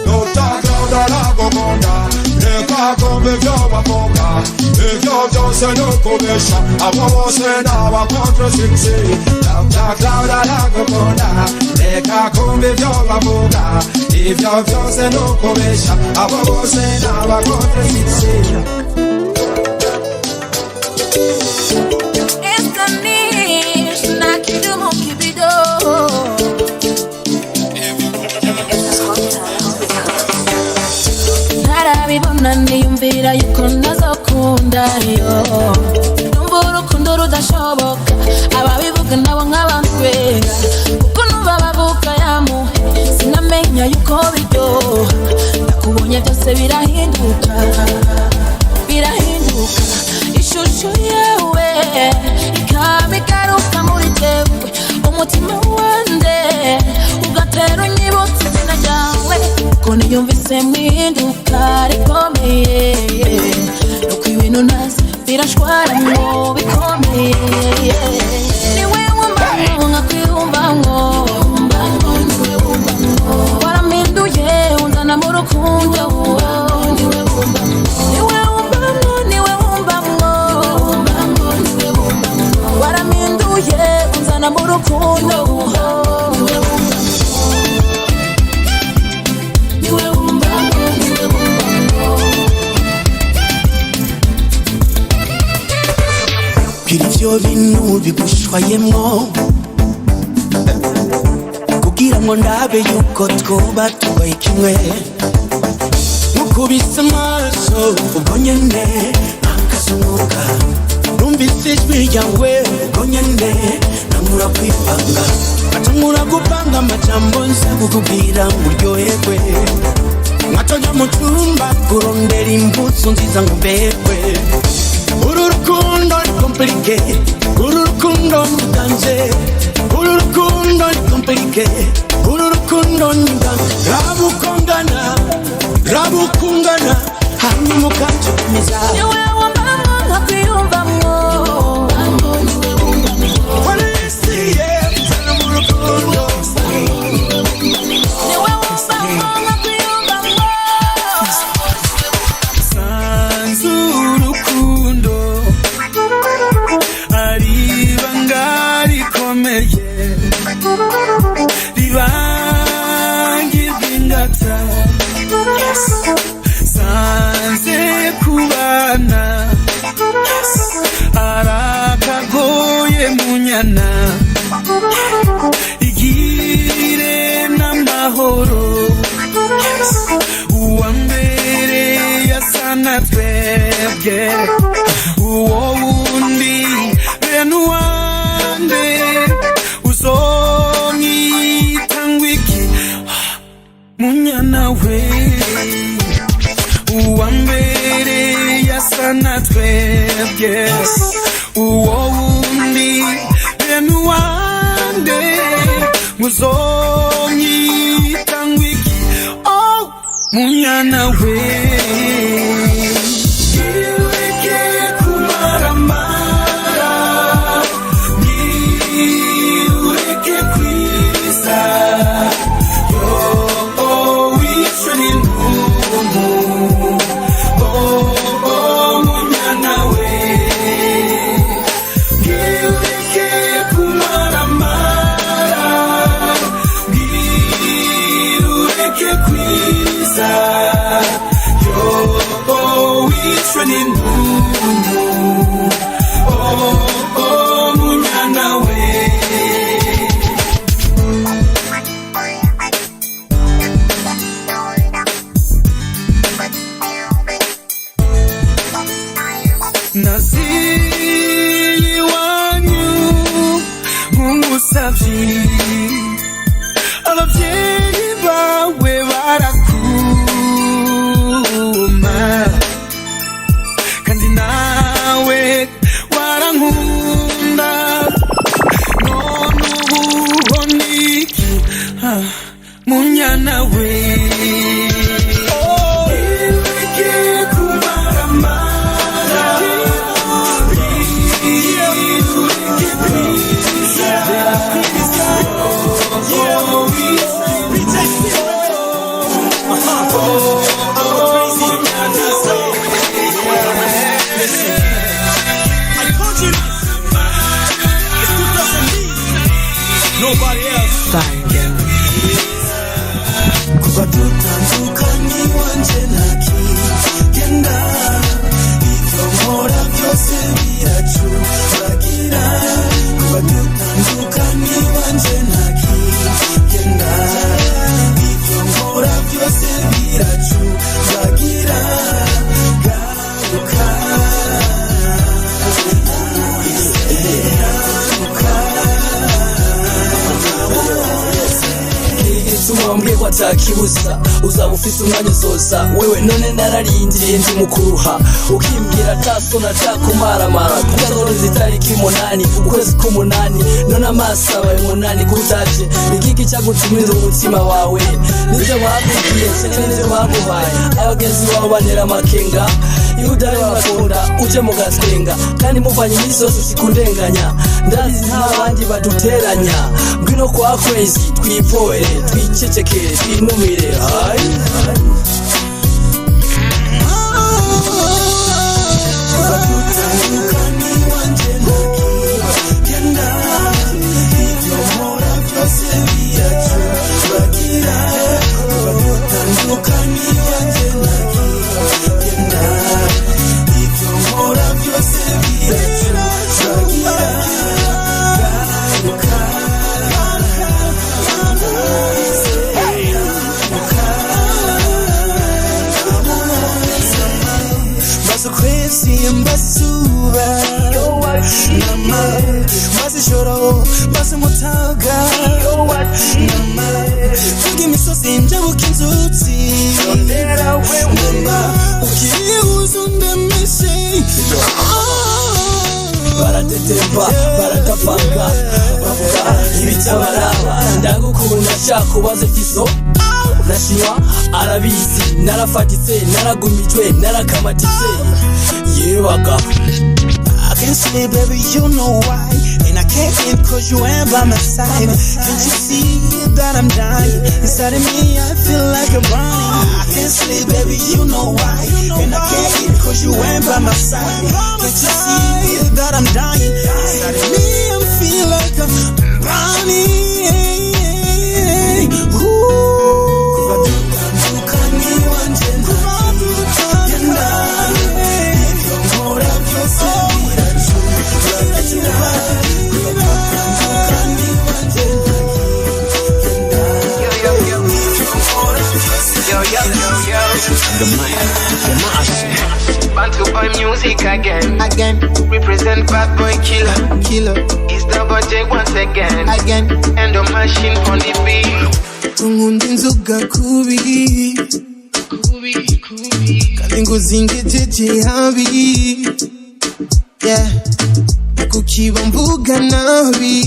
Dr. Claude aragukunda. Reka kumve ibyo bavuga. Ibyo byose n'ukubesha. Abo bose n'abakontrasiksi. Dr. Claude aragukunda. Reka kumve ibyo bavuga. Ibyo byose n'ukubesha. Abo bose n'abakontrasiksi. Esta niche na kidumu kibido. Narabibona niyumvira yuko nazokunda yo. Numva urukundo rudashoboka. Ababivuga nabo nk'abantu bera. Kuko numva bavuga yamuhe. Sinamenya yuko biryoha. Nakubonye byose birahinduka. Ishusho yawe ikaba igaruka muri tewe. umutima wande ugatera unyibutsa izina ryawe ko niyumvise mpinduka rikomeye nuko ibintu ntazi birashwara ngo bikomeye niwe wumvamwo nkakwiyumvamwo warampinduye unzana mu rukundo niwe wumvamwo warampinduye unzana mu rukundo Ivyo bintu bigushwayemwo kugira ngo ndabe yuko twoba tubaye kimwe mukubise amaso ubwo nyene akazunguka numvise ijwi ryawe ubwo nyene namura kwipanga atangura gupanga amajambo nza kukubwira muryoherwe mwatoja mu cumba kurondera imbuto nziza ngo mbekwe uru rukundo ni komplike uru rukundo ni danje uru rukundo ni komplike uru rukundo ni danje rabukungana hanyuma ukancumiza niwe wumvamwo nkakwiyumvamwo warisiye zana mu rukundo niwe wumvamwo nkakwiyumvamwo sanzu urukundo aribanga rikomeye ribangirwa ingata sanze kubana arakagoye munyana igire n'amahoro uwa mbere yasana twebwe uwo wundi bene uwande uzomwita ngwiki munyana we uwa mbere yasana twebwe uwo wundi bene uwande uzomwita ngwiki oh munyana we Niweke kumaramara niweke kwiza yo wishwe n'intungu munyana we niweke kumaramara niweke kwiza yo wishwe n'intungu munyana we naziye iwanyu nk'umusavyi abavyeyi bawe barakuma kandi nawe warankunda none ubu niki munyana we suma wambwiye ko atakibuza uzaba ufise umwanya uzoza wewe none nararindiye ndi mukuruha ukimbwira atasona atakumaramara tukazoreza itariki 8 ukwezi k'umunani none amaso abaye 8 kutavye igiki cyagutumira umutima wawe nivyo bakubwiye cyane nivyo baguhaye abagenzi bawe banera amakenga iyo udari bakunda uje mu gatwenga kandi muvanye iminsi yose usikundenganya ndazi n'abandi baduteranya ngwino kwa crazy twipoere twicecekere twinumire hai baratetemba baratapanga bavuga ibitabaraba ndagukunda cyakubaze fiso nashiwa arabizi narafatitse naragumijwe narakamatitse yebaga I can't sleep, baby, you know why. And I can't eat cause you ain't by my side. Can't you see that I'm dying? Inside of me, I feel like a burning. I can't sleep, baby, you know why. And I can't eat cause you ain't by my side. Can't you see that I'm dying? Inside of me, I feel like I'm burning. Bantu boy music again. Represent bad boy killer. It's double J once again. And the machine on the beat. Tungundi nzuga kubi kandi nguzingejeje habi yeah kukiba mvuga nabi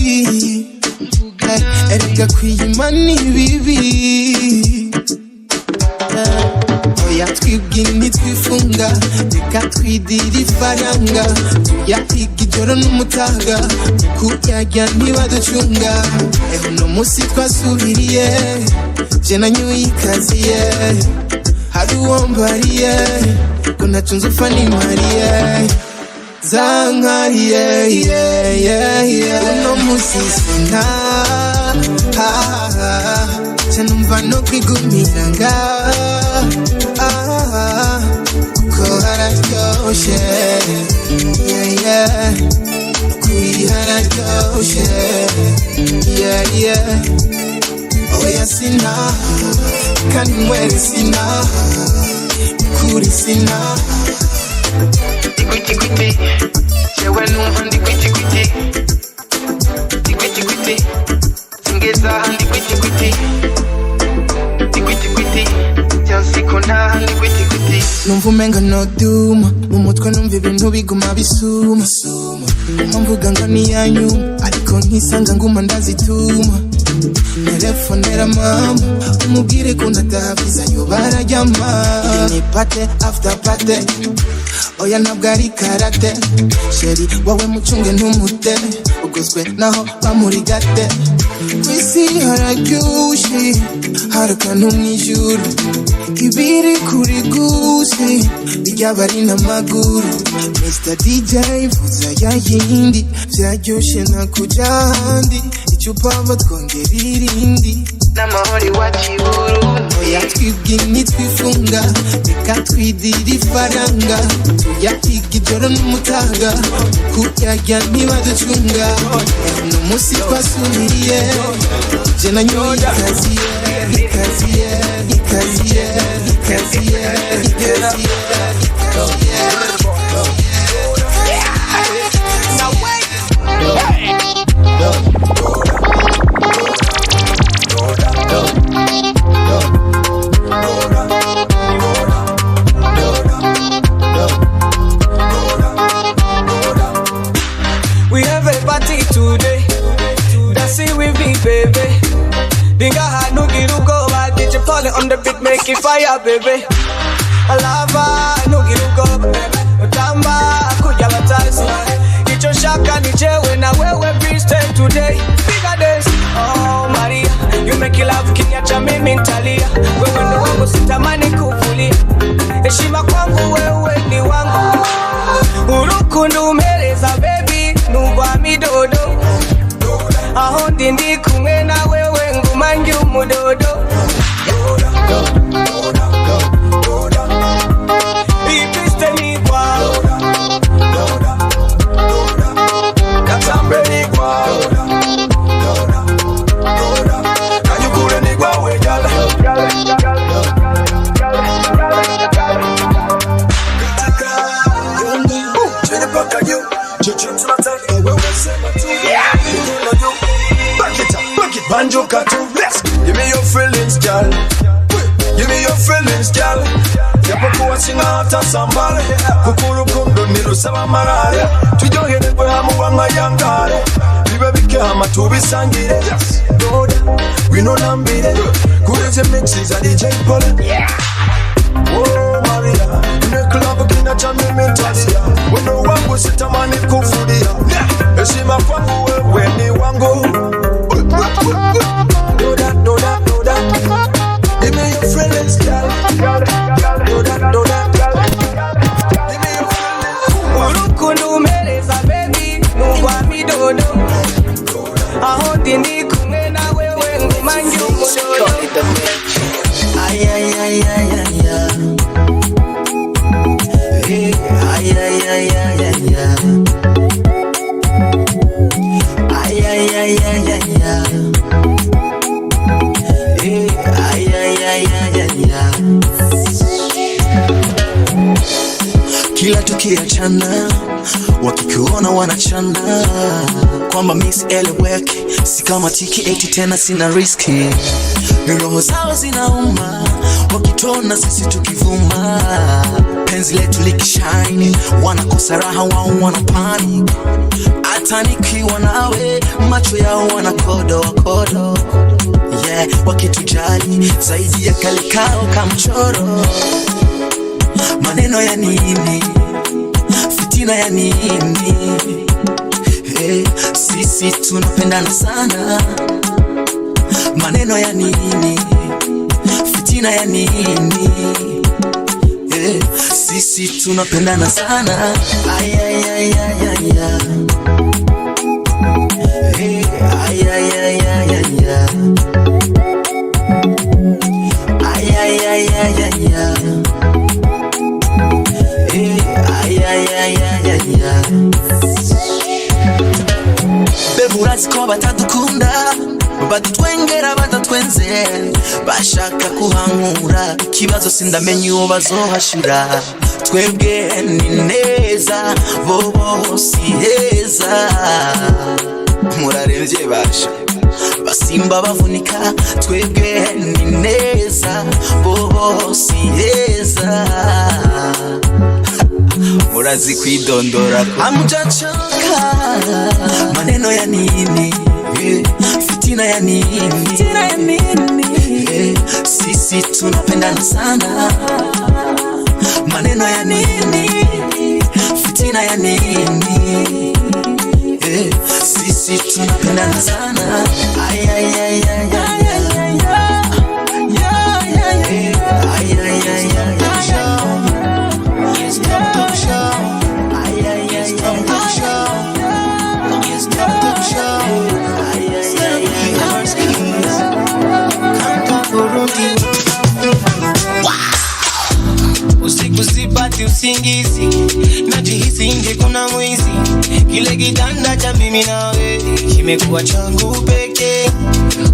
erega kwiyimana ibibi oya twibwira nitwifunga reka twidira ifaranga tuyahiga ijoro n'umutaga kuyarya ntibaducunga uno munsi twasubiriye je nanyuye ikaziye hari uwambariye ko nacunze ufa nimariye zankariye uno munsi sina numva no kwigumira kuko hararyoshe kuri hararyoshe oya sina kandi mwere sina kuri sina Dikwiti jewe numva ndikwiti singeza ndikwiti numva umenga noduma mu mutwe numva ibintu biguma bisuma mvuga ngo niyanyuma ariko nkisanga nguma ndazituma telefonera mama umubwire ko ndatahaviza yo bararyama nipate after party oya ntabwo ari karate sheri wowe mucunge ntumute uguzwe naho bamurigate kwisi hararyoshe harakana umwijuru ibiri kuri gusi bijyaba ari n'amaguru Mr. DJ vuza ya yindi byaryoshe nakuja ahandi icupa batwongera irindi n'amahoro iwacu i Burundi oya twibwira nitwifunga reka twidira ifaranga tuyahiga ijoro n'umutaga kuyarya ntibaducunga uno munsi twasubiriye je nanyoye ikaziye money on the beat, make it fire, baby. Lava, no give up, Satamba, kujala taisi. Icho shaka ni chewe na wewe Bristol today. Bigger days, oh Maria, you make it love kinyacha mimi ntalia. Wewe ndo wangu sitamani kuvulia. Heshima kwangu wewe ni wangu. Urukundo umeleza baby, nugwa midodo. Aho ndindi kumwe na wewe ngumangi umudodo. Banjo katu, let's give me your feelings, girl. Give me your feelings, girl. Yapokuwa sina hata sambale, kukuru kundo nirusaba marare. Tujohene kwe hamu wanga yangare, bibe bike hama tubisangire. Doda, wino nambire, kureze mixes a DJ Pole. Oh Maria, in the club kina chame mentalia. Wendo wangu sitamani kufudia. Heshima kwangu wewe ni wangu. Do that. Give me your feelings, girl. Do that. Give me your feelings. Urukundo umeleza baby, nugwa midodo. Aho ndindi kumwe na wewe ngumangi umudodo. Ay. Ay. Kila tukiachana wakikuona wanachana kwamba miss eleweke, si kama tiki eti tena sina riski. Roho zao zinauma wakitona sisi tukivuma, penzi letu likishine wanakosa raha, wao wana panic. Hata nikiwa nawe macho yao wanakodo. Yeah, wakitujali zaidi ya kale kao kamchoro. Maneno ya nini, fitina ya nini? Hey, sisi tunapendana sana. Maneno ya nini, fitina ya nini? Hey, sisi tunapendana sana. Ay. Hey, Bevurazi ko batadukunda, badutwengera badatwenze, bashaka kuhankura, ikibazo sindamenye uwo bazohashira. Twebwe ni neza, bobo si heza. Murarevye basha, basimba bavunika. Twebwe ni neza, bobo si heza. Murazi kwidondora amujachoka. Maneno ya nini, fitina ya nini? Sisi tunapendana sana. Maneno ya nini, fitina ya nini? Sisi tunapendana sana. Ay. Usiku sipati usingizi, najihisi nje kuna mwizi. Kile kitanda cha mimi nawe kimekuwa changu pekee.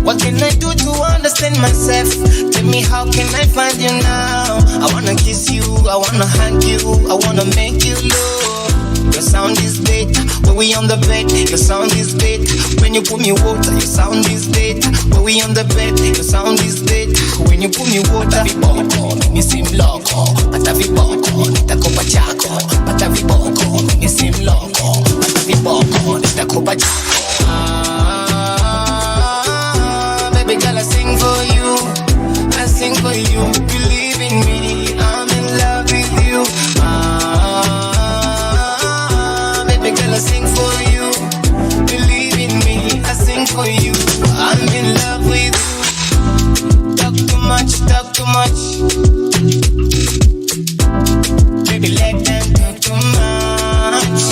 What can I do to understand myself? Tell me how can I find you now? I wanna kiss you, I wanna hug you, I wanna make you love. Your sound is better when we on the bed. Your sound is better when you put me water. Your sound is better when we on the bed. Your sound is better when you put me water. Viboko, mimi si mloko. Pata viboko, nitakupa chako. Pata viboko, mimi si mloko. Pata viboko, nitakupa chako. Baby girl, I sing for you. I sing for you. Believe in me, I'm in love with you. Baby girl, I sing for you. Believe in me, I sing for you. I'm in love with you. Talk too much, talk too much. Baby, let them talk too much.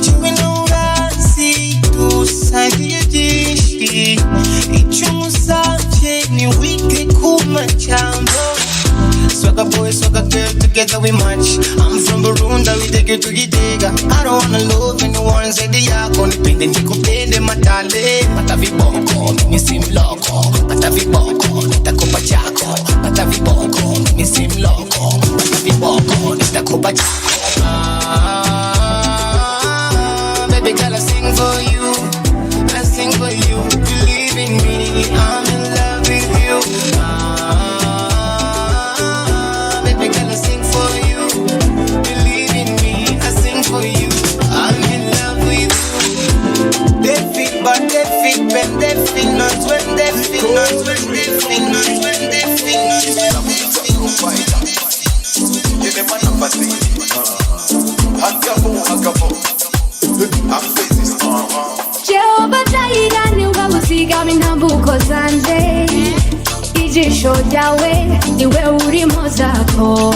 You know I see to Sagittarius. Ni wiki kumachambo. Swagger boy, swagger girl, together we match. I'm from Burundi, we take you to Gitega. I don't wanna love anyone, say the yako. Nipende nikupende matale. Matavi bongo, mimi sim loco. Matavi bongo, nitakupa chako. Matavi bongo, mimi sim loco. Matavi bongo, nitakupa chako. Baby girl, I sing for you. I sing for you. Believe in me, I'm in love with you. Baby girl, I sing for you. Believe in me, I sing for you. I'm in love with you. They feel, but they feel when they feel not, when they feel not, when they feel not, when they feel not, when they feel Jehovah Jireh, niwe uzigama intambuko zanje. Ijisho ryawe niwe urimo zako.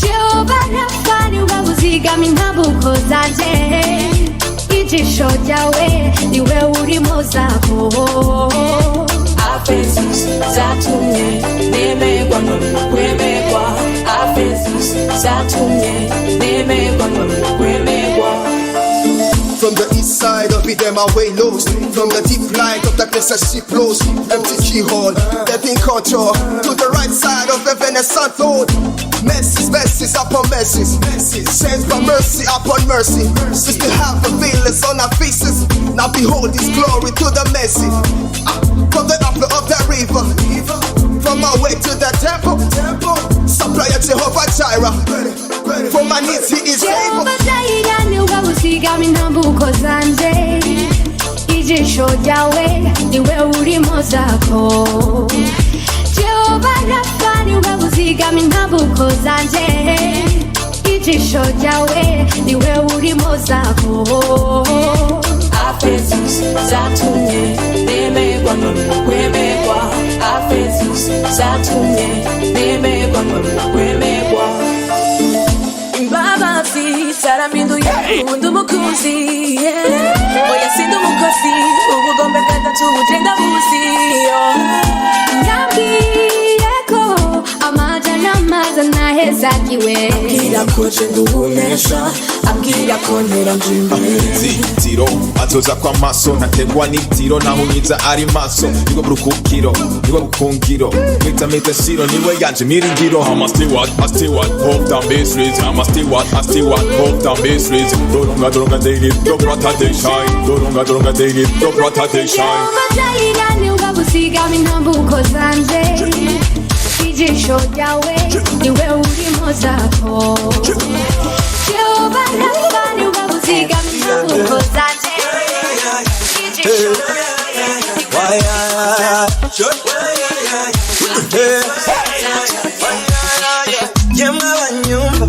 Jehovah Rapha, niwe uzigama intambuko zanje. Ijisho ryawe niwe urimo zako. Afezus zatumye nemegwa kwemegwa. Afezus zatumye nemegwa kwemegwa. From the east side of it, them away lows. From the deep light of the place that she flows. Empty keyhole, that in control. To the right side of the Renaissance road. Mercies, mercies upon mercies. Saints by mercy upon mercy. We still have the veils on our faces. Now behold His glory to the mercy. From the upper of the river. From our way to the temple. Supplier Jehovah Jireh. For my needs He is able. Jehovah Jireh, niwe uzigama intambuko zanje. Ijisho ryawe niwe urimo zako. Jehovah Rapha, niwe uzigama intambuko zanje. Ijisho ryawe niwe urimo zako. Afezus zatumye nemegwa kwemegwa. Afezus zatumye nemegwa kwemegwa. Imbabazi zarampinduye ubundi umukunzi. Oya sindi umukozi, ubugombe gatatu ugenda buzi. Yambwiye ko amajana amazana hezagiwe. Ambwira ko je ndunesha, ambwira ko ntera njimbe. Zitiro atoza kwa maso nategwa n'itiro naho unyiza ari maso. Niwe burukukiro, niwe bukungiro. Mita siro niwe yanje miringiro. I'ma stay what, hold down bass raise. I'ma stay what, hold down bass raise. Doronga daily, dobrata they shine. Doronga daily, dobrata they shine. Jehovah Jireh, niwe uzigama intambuko zanje. Ijisho ryawe niwe urimo zako. Jehovah Rapha, niwe uzigama intambuko zanje. Ijisho Yemabanyumva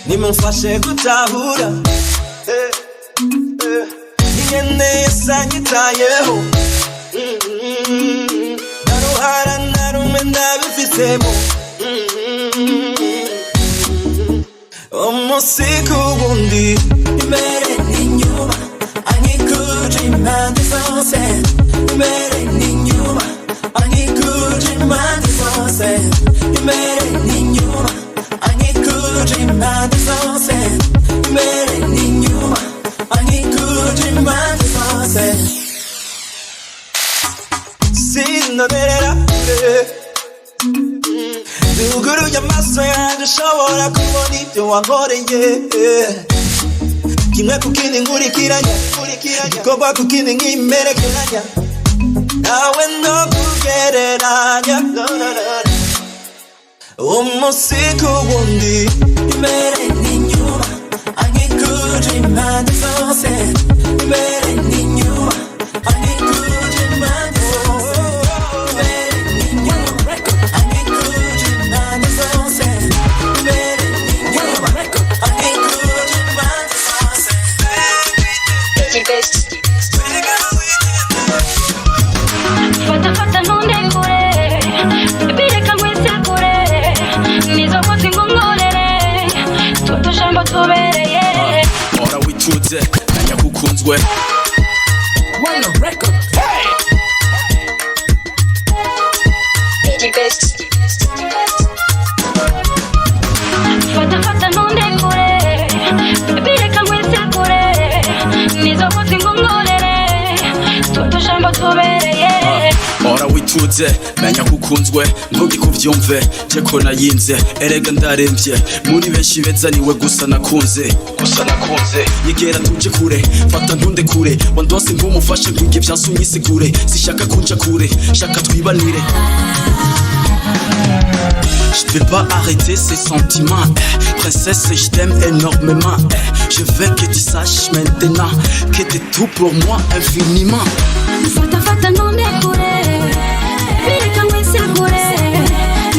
nimumfashe gutahura ingene yasanyitayeho naruhara narume ndabifitemo umusiko wundi imbere n'inyuma anyikuje impande zose imbere n'inyuma anyikuje impande zose imbere n'inyuma anyikuje impande zose imbere n'inyuma anyikuje impande zose sinoberera Nuguruye amaso yanjye ushobora kubona ibyo wankoreye kimwe ku kindi nkurikiranya igikorwa ku kindi nkimerekeranya nawe no kugereranya umunsi ku wundi imbere n'inyuma anyikuje impande zose imbere n'inyuma anyikuje impande zose wituze menya kukunzwe Wanna record. Hey. Fata nonde kure bireka mwese kure nizo kuti ngomorere toto shambo tubereye ora wituze menya kukunzwe ntugi kuvyumve je ko nayinze erega ndaremvye muri benshi beza niwe gusa nakunze yegera tuje kure fata ntunde kure wandose ntumufashe ngwige vyansunyisigure sishaka kunja kure shaka twibanire. Je vais pas arrêter ces sentiments, princesse, je t'aime énormément. Je veux que tu saches maintenant que t'es tout pour moi infiniment. Fata nonde kure bireka mwese kure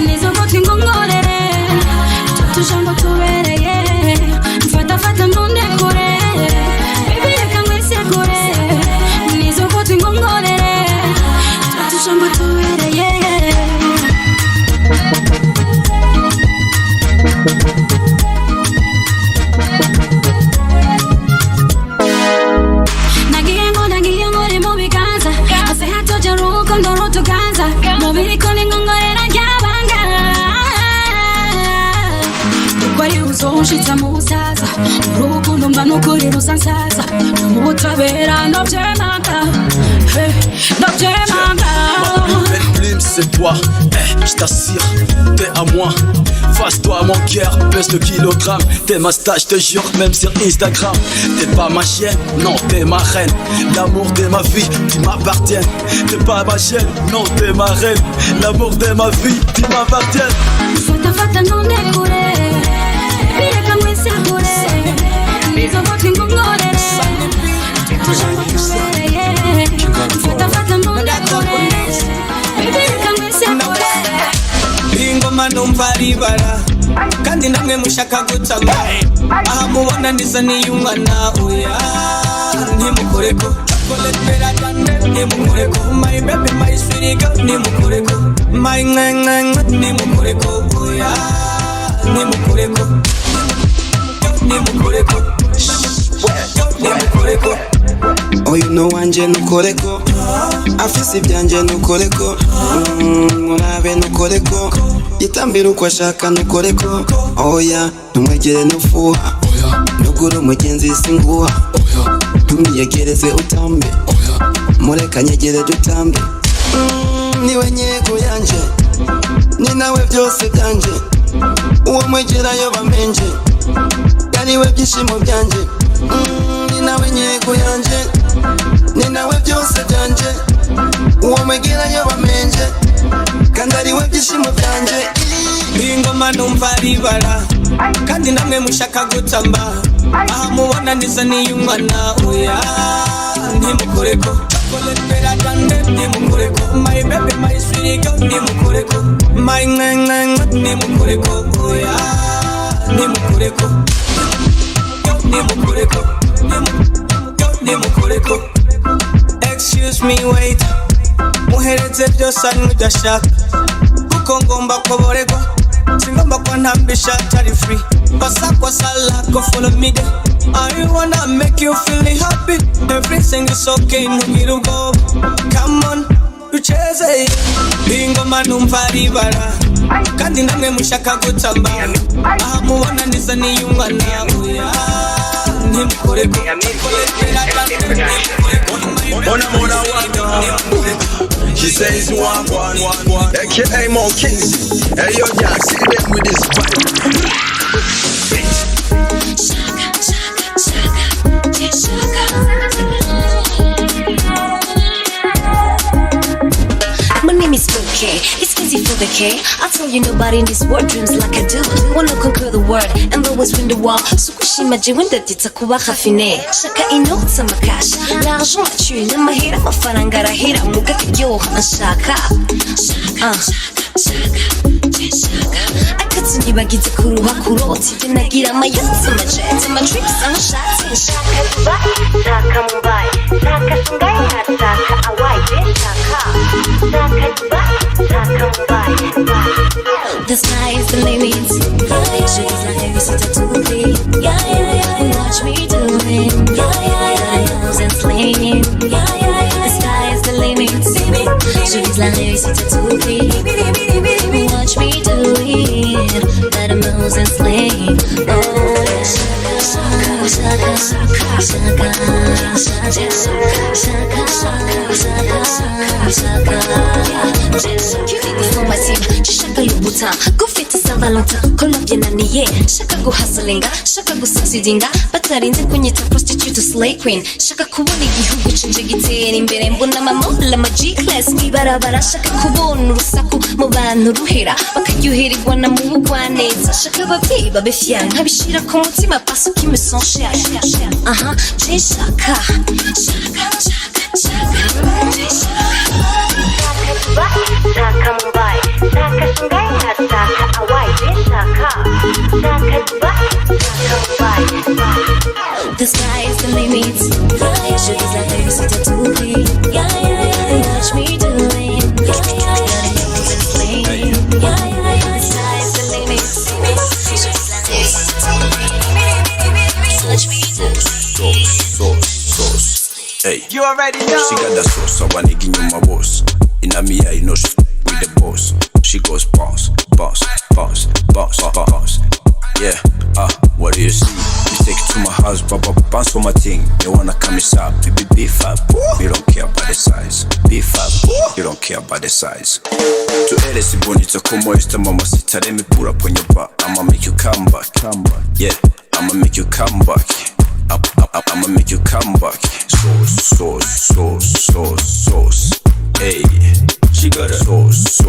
nizo kuti ngomorere toto shambo tubereye fata nonde kure bireka mwese kure nizo kuti ngomorere toto shambo tubereye. Nagiye ngore mu biganza ase hatoja rukundo rutuganza mubiri kone ngongorera ryabanga kwari uzonshitsa mu busaza rukundo mba nukuri rusansaza mu butabera no vyemanga no vyemanga. C'est toi, je t'assure, t'es à moi. Face-toi à mon cœur, pèse le kilogramme. T'es ma star, je te jure, même sur Instagram. T'es pas ma chienne, non, t'es ma reine. L'amour de ma vie, tu m'appartiens. T'es pas ma chienne, non, t'es ma reine. L'amour de ma vie, tu m'appartiens. Fata nonde kure bireka mwese kure nizo kuti ngomorere toto shambo tubereye fata nonde kure bireka mwese kure ingoma numva ribara kandi namwe mushaka gutanga aha mubona ndisa niyumwana oya ntimukoreko koletera dande ntimukoreko my baby my sweetie girl ntimukoreko my nganga ntimukoreko oya ntimukoreko ntimukoreko ntimukoreko Oyu no wanje nukoreko afise ibyanje nukoreko murabe nukoreko yitambira uko ashaka nukoreko oya ntumwegere nufuha nugura umugenzi singuha tumwiyegereze utambe mureka nyegere dutambe niwe nyego yanje ni nawe byose byanje uwo mwegerayo bamenje yariwe byishimo byanje ni nawe nyego yanje ni nawe byose byanje uwo mwegerayo bamenje kandi ariwe byishimo byanje ingoma numva ribara kandi namwe mushaka gutamba aha mubona ndisa niyumwana oya ntimukoreko koletera dande ntimukoreko my baby my sweetie girl ntimukoreko my nganga ntimukoreko oya ntimukoreko ntimukoreko ntimukoreko. Excuse me wait muhereze byose mudashaka kuko ngomba kuboregwa singomba kwa ntambisha tari free basakwa salako follow me there. I wanna make you feel happy everything is okay ntugire ubwoba come on ducheze ingoma numva ribara kandi namwe mushaka gutamba aha mubona ndisa niyumwana oya ntimukoreko Mona she says you want one aka more kings. Hey yo, yeah, see them with this vibe. My name is okay, it's easy for the K. I tell you nobody in this world dreams like I do. Wanna conquer the world and always win the war. Sukushima jiwinda titakuba khafine. Shaka inota makash. L'argent la tue, n'amahera amafaranga arahera muga kiryoha nshaka. Akatsunyi bagize kuruha kuroti Tinagira amayotsi amajeti amatrips amashati Nshaka Dubai, taka Mumbai Taka Shanghai, taka Hawaii Taka Dubai, taka Mumbai The sky is the limit Shawty's like every city to be. Yeah, watch me do it. je vise la réussite à tout prix. Watch me do it, let the moves and swing. Oh yeah. Shaka, shaka, shaka, shaka, shaka, shaka, shaka. For my team, shaka Louboutin, go fit to Saint-Valentin, Colombia niye, shaka go hustlinga, shaka go succeedinga, batarinze kunyita prostitute to slay queen, shaka kubona igihugu canje gitera imbere, mbona amamola ma G-class mwibarabara, shaka kubona urusaku mu bantu ruhera, bakaryohererwa na mu bugwaneza, shaka abavyeyi babe fier, nkabishira ku mutima parce qu'il me sent cher. J'ai shaka, shaka, shaka, shaka, Shaka Mumbai, Shaka Shanghai, Shaka Hawaii, Shaka, Shaka Dubai, Shaka Mumbai. The sky is the limit. Je vise la réussite à tout prix. Yeah, yeah, yeah, watch me do it. Yeah, yeah, yeah, the sky is the limit. Je vise la réussite à tout prix. Watch me do it. Hey, you already know. She got that sauce, so I wanna give you my boss. In a me, I know she with the boss. She goes bounce, bounce, bounce, bounce, bounce. Yeah, what do you see? You take it to my house, bounce on my thing. You wanna come inside, baby, be fab. You don't care about the size. Be fab, you don't care about the size. To eres si bonito como esta mamacita. Let me put up on your back. I'ma make you come back. Yeah, I'ma make you come back. I'ma make you come back. Sauce. Hey, she got a sauce.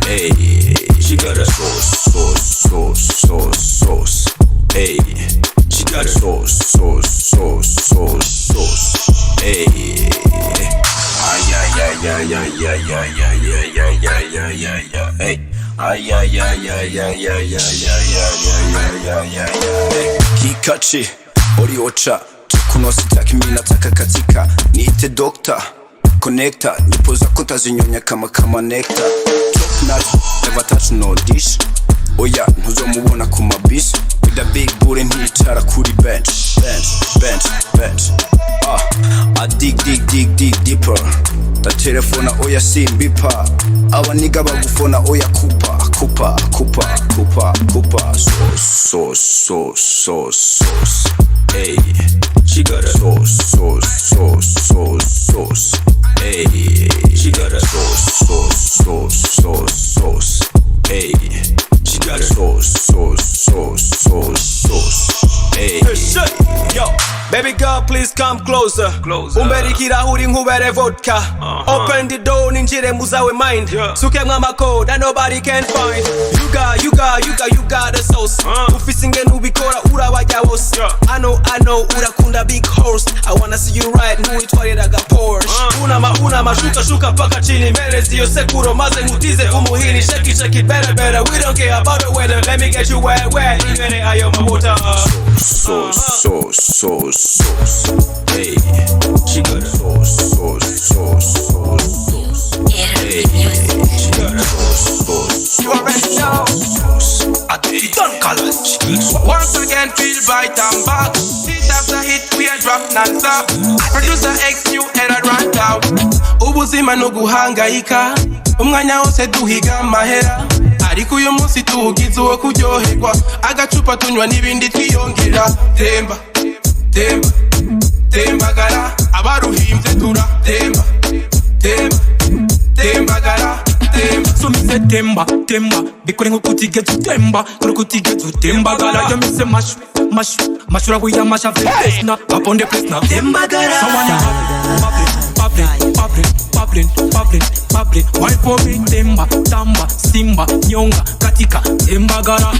Hey, she got a sauce. Hey, she got a sauce. Hey, ay. Hey. Kikachi, oriocha, tukuno sitaki mimi nataka katika. Niite doctor, connector, nipo za kuntazinyonya kama nectar. Top notch, never touch no dish. Oya, ntuzomubona ku mabisi. With a big booty nticara kuri bench. I dig deeper. The telephone oya simbipa. Aba nigga bagufona oya kupa. Sauce. Hey, she got a sauce. Hey, she got a sauce. Hey, she got a sauce. Hey, yo, baby girl, please come closer. Umberikira huri nkubere vodka. Open the door, ninjire muzawe mind. Suke mama code that nobody can find. You got the sauce. Ufisinge nubikora urabajya wose. I know, urakunda big horse. I wanna see you ride, ntuitwariraga Porsche. Unama, shuka paka chini. Merezi yo sekuro, maze ngutize umuhini. Shake it, better. We don't care about the weather. Let me get you wet. Ingene ayo mawater. Sauce. Hey, she got a sauce. Hey, she got a sauce. You already know. I think it done colors. Once again, feel right and back. Hit after hit, we are drop non-stop. Producer X new and I run down. Ubuzima no guhangayika. Umwanya wose duhiga amahera. Ariko uyu munsi tugize uwo kuryoherwa. Agacupa tunywa n'ibindi twiyongera. Tembagara. Abaruhimbye tura. Tembagara. So me say temba, bikore nko kutigeze utemba, kore kutigeze utembagara. Yo me say mashura kuya masha face na up on the place na tembagara. Someone poppin'. Why for me temba, tamba, simba, nyonga, katika tembagara.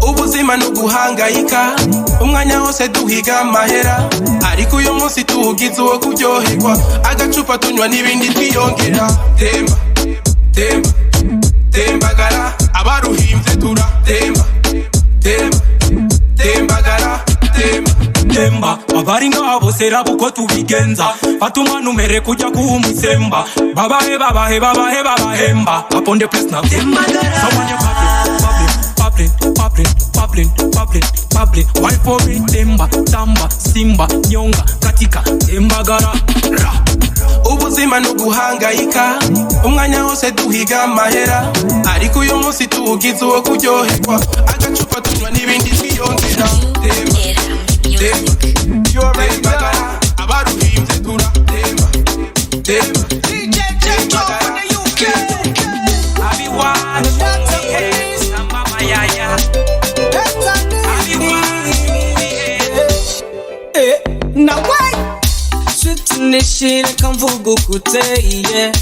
Ubuzima no guhangayika. Umwanya wose duhiga amahera. Ariko uyu munsi tugize uwo kuryoherwa. Agacupa tunywa n'ibindi twiyongera. Tembagara. Abaruhimbye tura. Tembagara. Temba, abaringa abo sera buko tubigenza. Fatuma numere kuja kuumusemba. Babahemba. Up on the place now. Tembagara. Someone you poppin'. Why for me temba, tamba, simba, nyonga, katika tembagara. ubuzima no guhangayika umwanya wose duhiga amahera ariko uyu munsi tugize uwo kuryoherwa agacupa tunywa n'ibindi twiyongera temba you already know abaruhimbye tura temba DJ Atoto from the UK Abiwana Mama Yaya Now why? Sweet nishire kamvugu kuteye.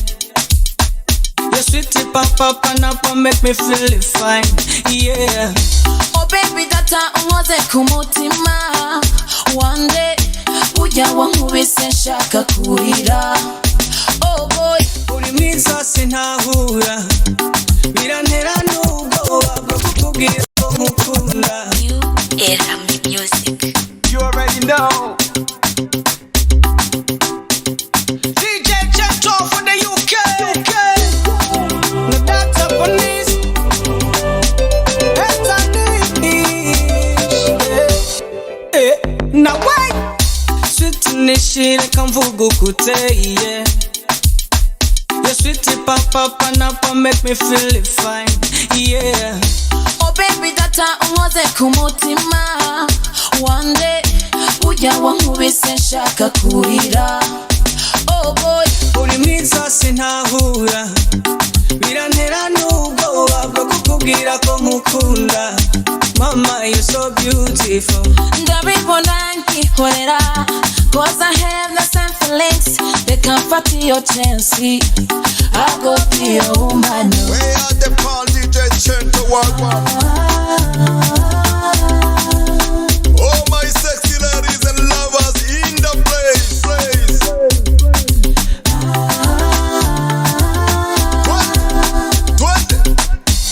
Your sweetie papa panapa make me feel fine. Yeah. Oh baby data ungoze kumutima. One day uja wankubise nshaka kurira. Oh boy uri mwiza sinahura. Birantera n'ubwoba bwo kukubwira ko nkukunda. Era music. You already know. DJ Atoto from the UK. No data police. Now why? Sweet nishire kamvugu kuteye. Your sweetie papa panapa make me feel fine. Yeah. Oh baby data ungoze kumutima. One day uja wankubise nshaka kurira. Oh boy uri mwiza sinahura. Birantera n'ubwoba bwo kukubwira ko nkukunda. Mama you're so beautiful. Ndabibona nkihorera. Cause I have the same feelings. They can't fight your chance. I go to your woman. Where are the Paul DJ turn to work? Oh my sexy ladies and lovers in the place.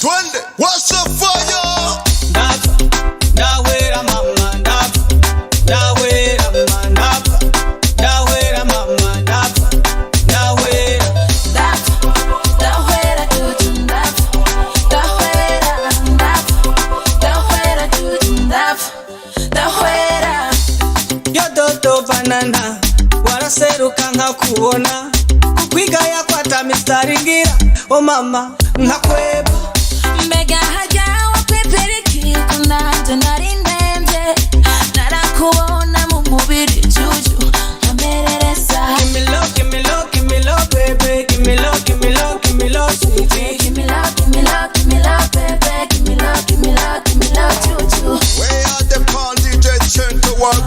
Twende, what's up for you? Dawera mama, dawera mama, dawera mama, dawera. Dawera Yo dodo banana, waraseruka nkakuona. Kukwigaya kwata mistari ngira, oh mama, nkakweba. Mega haja wakwepeleki kunanje narindembe. Narakuona mu mubiri juju amereresa. Give me love, give me love, give me love, baby. Give me love, give me love, give me love, sweetie. Give me love, give me love, give me love, baby. Give me love, give me love, give me love, juju. Where are the Paul DJ turn to work?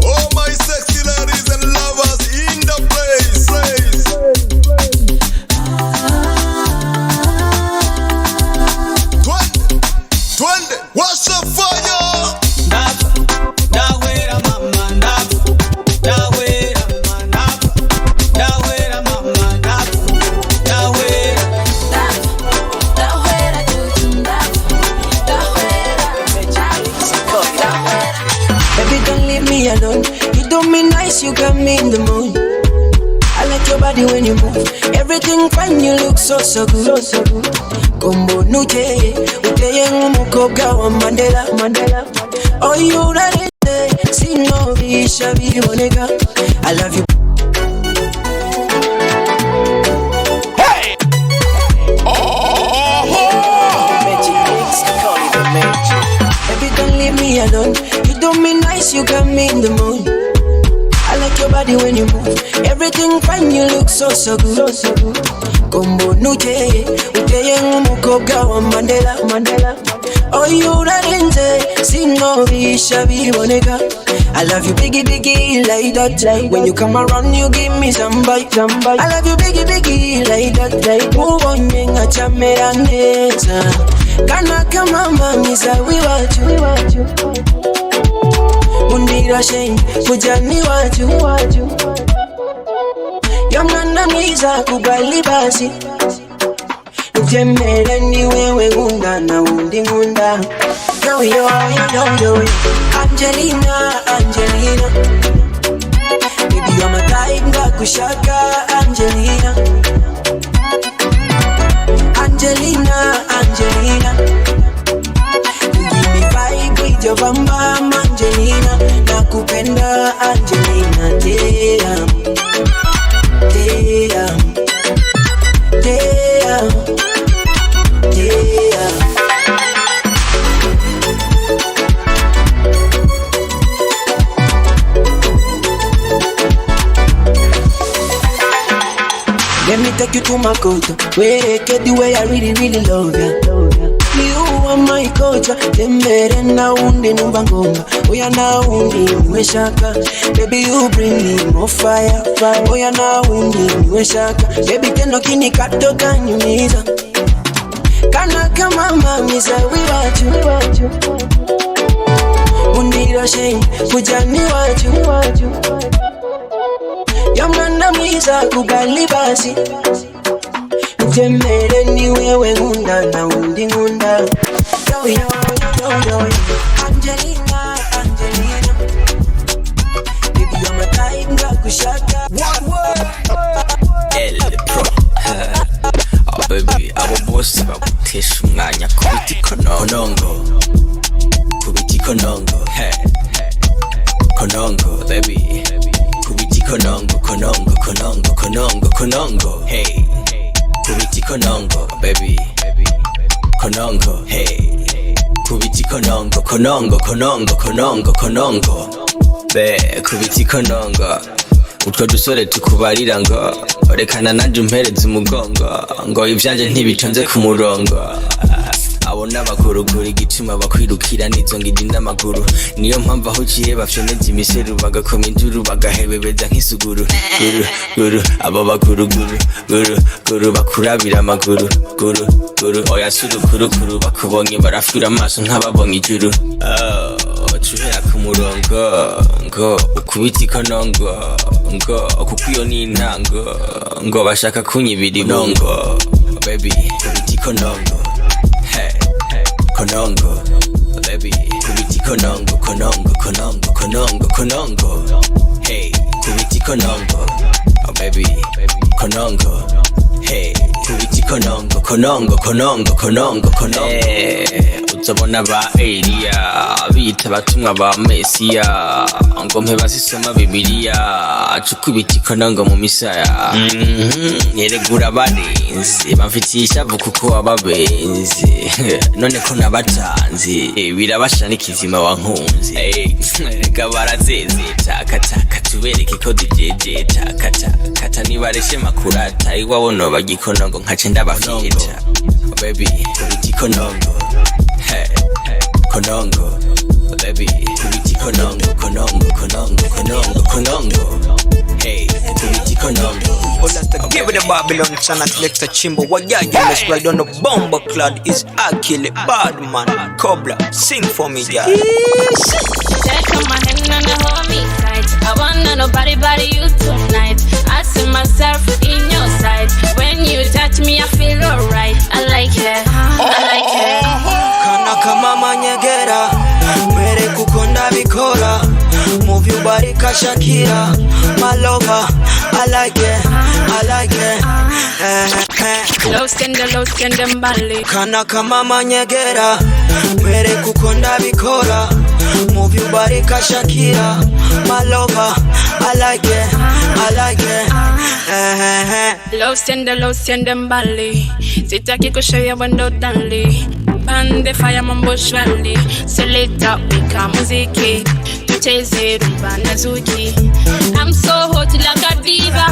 Oh my sexy ladies and lovers in the place. Twende, what's up for you? Dawera mama, dawera mama, dawera mama, dawera. Dawera juju, Baby, don't leave me alone. You do me nice, you got me in the mood. I like your body when you move. Everything fine, you look so good. Kombo nuje, uteye ngumukobwa wa Mandela. Oh, you ready? Sino bisha biboneka. I love you. Hey! Baby, don't leave me alone. You do me nice, you got me in the mood. I like your body when you move. Everything fine, you look so good. Kombo nuje, uteye ngumukobwa wa Mandela. Oh, you ready? Sino bisha biboneka. I love you biggie like that. When you come around, you give me some bite. I love you biggie like that. Move on, yenga chamera neza. Kana kama mamiza wiwaju. Undira shame, kujani waju. Yomana mwiza kubali basi. Ujemere ni wewe ngunda na undi ngunda. Yo. Angelina. Baby, you're my type, ndakushaka Angelina. You give me vibe with your bam bam Angelina. Nakupenda Angelina. Let me take you to my culture, where I get the way I really, really love ya. You are my culture, tembere na undi nubangonga. Oya na undi mweshaka, baby you bring me more fire. Oya na undi mweshaka, baby teno kini katoka nyumiza. Kana kama mamiza wiwaju. Undira shame, kujani waju. Yamana mwiza kubali basi. Tembele ni wewe ngunda na undi ngunda. Yo. Angelina. Baby you're my type ngakushaka. El Pro. Oh baby, abo boss bakutesha umwanya kubiti konongo. Kubiti konongo. Hey. Konongo baby. Kubiti konongo. Hey. Kubiti konongo baby. Konongo. Hey. Kubiti konongo. Be kubiti konongo. Utwo dusore tukubarira ngo rekana nanje umpereze umugongo ngo ivyanje ntibitonze ku murongo. Abona bakurugura igituma bakwirukira nizo ngidinda amaguru. Niyo mpamvu aho uciye bafyoneza imiseru bagakoma induru bagahebebeza nk'isuguru. Guru abo bakuruguru bakurabira amaguru. Guru oya surukuru bakubonye barafira amaso nk'ababonye ijuru. Chuhera ku murongo ngo ukubiti konongo ngo kuko iyo ni intango ngo bashaka kunyibira ibongo. Baby kubiti konongo. Hey, konongo, baby, kubiti konongo. Hey, kubiti konongo, oh baby, konongo. Hey, kubiti konongo. Uzabona ba Elia, bita batumwa ba Mesiya, ngo mpe basisoma Bibiliya, cukubiti konongo mu misaya. Yeregura barinzi, bamfitiye ishavu kuko ababenzi. None ko nabatanzi, birabasha n'ikizima wankunzi. Reka barazeze takataka tubereke ko DJ takata nibareshe makurata iwabona bagikonongo nkace ndabafita. Baby, kubiti konongo. Hey, konongo. Baby, kubiti konongo. Hey, kubiti konongo. Give it a Babylon Chana Selector Chimbo. Wajaji let's ride on the bomber clad is Akile Badman Cobra. Sing for me, girl. Take on my hand and hold me tight. I wanna nobody but you tonight. I see myself in your sight. When you touch me, I feel alright. I like it. Kana kama manyegera, mere kukonda bikora. Move your body kashakira, my lover. I like it. Low stand mbali. Kana kama manyegera, mere kukonda bikora. Move your body kashakira, my lover. I like it. Low stand mbali. Sitaki kushoya wendo dali. Bande fire mambo shwali. Seleta wika muziki. Tucheze rumba na zuki. I'm so hot like a diva.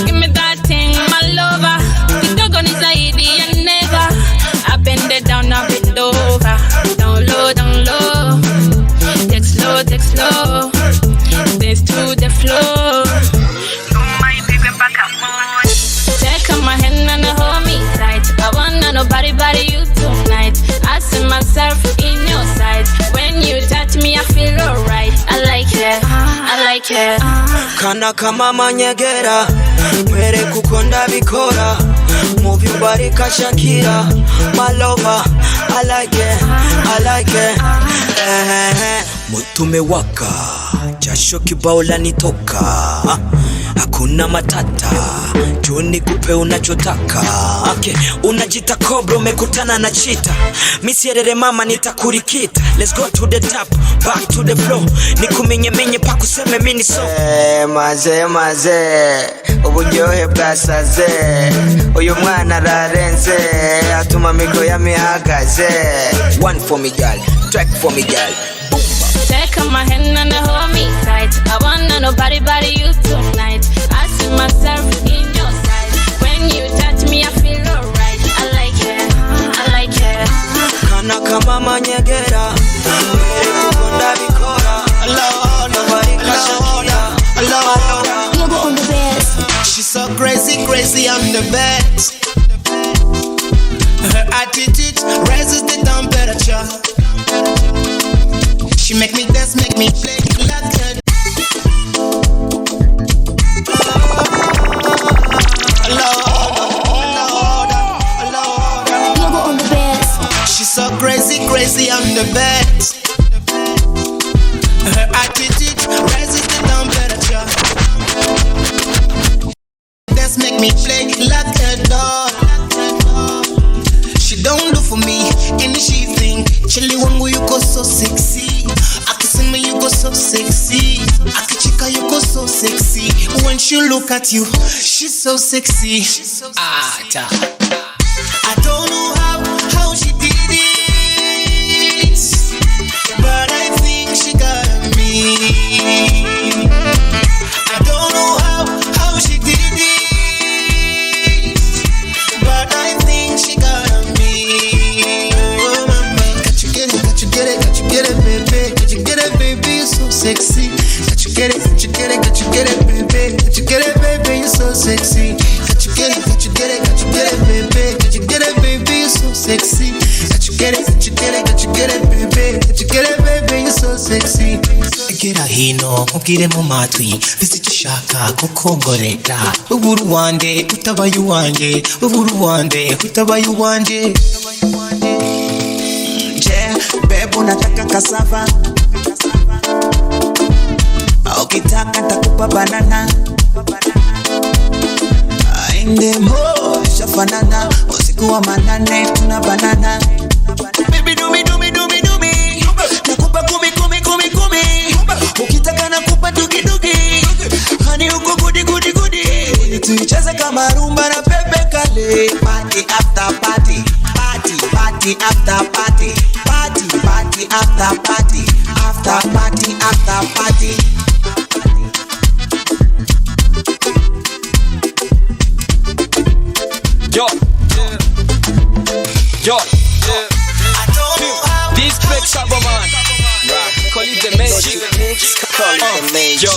Give me that thing, my lover. Kidogo ni zaidi ya neva. I bend it down, I bend over. Down low. Take slow. Dance to the floor. My baby back up on. Take on my hand and hold me tight. I wanna nobody but you tonight. I see myself in your sight. When you touch me, I feel alright. I like it. Kana kama manyegera, mere kukonda bikora. Move your body kashakira, my lover. I like it. Mutume waka, jasho kibao lanitoka. Hakuna matata, juni kupe unachotaka. Okay, unajita kobra umekutana na chita. Misierere mama nitakurikita. Let's go to the top, back to the floor. Nikuminye pakuseme mini so. Maze uburyohe bwasaze. Uyu mwana rarenze atuma migo yamihagaze. One for me girl, track for me girl. Take on my hand and hold me tight. I wanna nobody but you tonight. I see myself in your sight. When crazy on the bed. Her attitude raises the temperature. She make me dance, make me play like her. She's so crazy, crazy on the bed. Her attitude raises the temperature. Dance make me play like a doll. She don't do for me any she think. Chili wangu you go so sexy. Akisema you go so sexy. Akichika you go so sexy. When she look at you, she's so sexy. I don't know how she did it, but I think she got me. I don't know how she did it, but I think she got me. Oh mama, got you get it, got you get it, got you get it, baby, got you get it, baby, you're so sexy. Got you get it, got you get it, got you get it, baby, got you get it, baby, you're so sexy. Got you get it, got you get it, got you get it, baby, got you get it, baby, you're so sexy. Got you get it, got you get it, got you get it, baby, got you get it, baby, you're so sexy. Get hino, mukire mu matwi, visichishaka kukongoreta. Uburu wande, utabayu wanje, uburu wande, utabayu wanje. Je, bebo nataka kasava. Ukitaka takupa banana. Inde mo, shafanana, usiku wa manane tuna banana. Baby do me. Nakupa kumi. Ukitaka nakupa dugi. Honey uko goody. Tuicheze kama rumba na pepe kale. Party after party. Party after party. Party after party. After party. Yo. This big Satamba man. Call it the magic. Yo.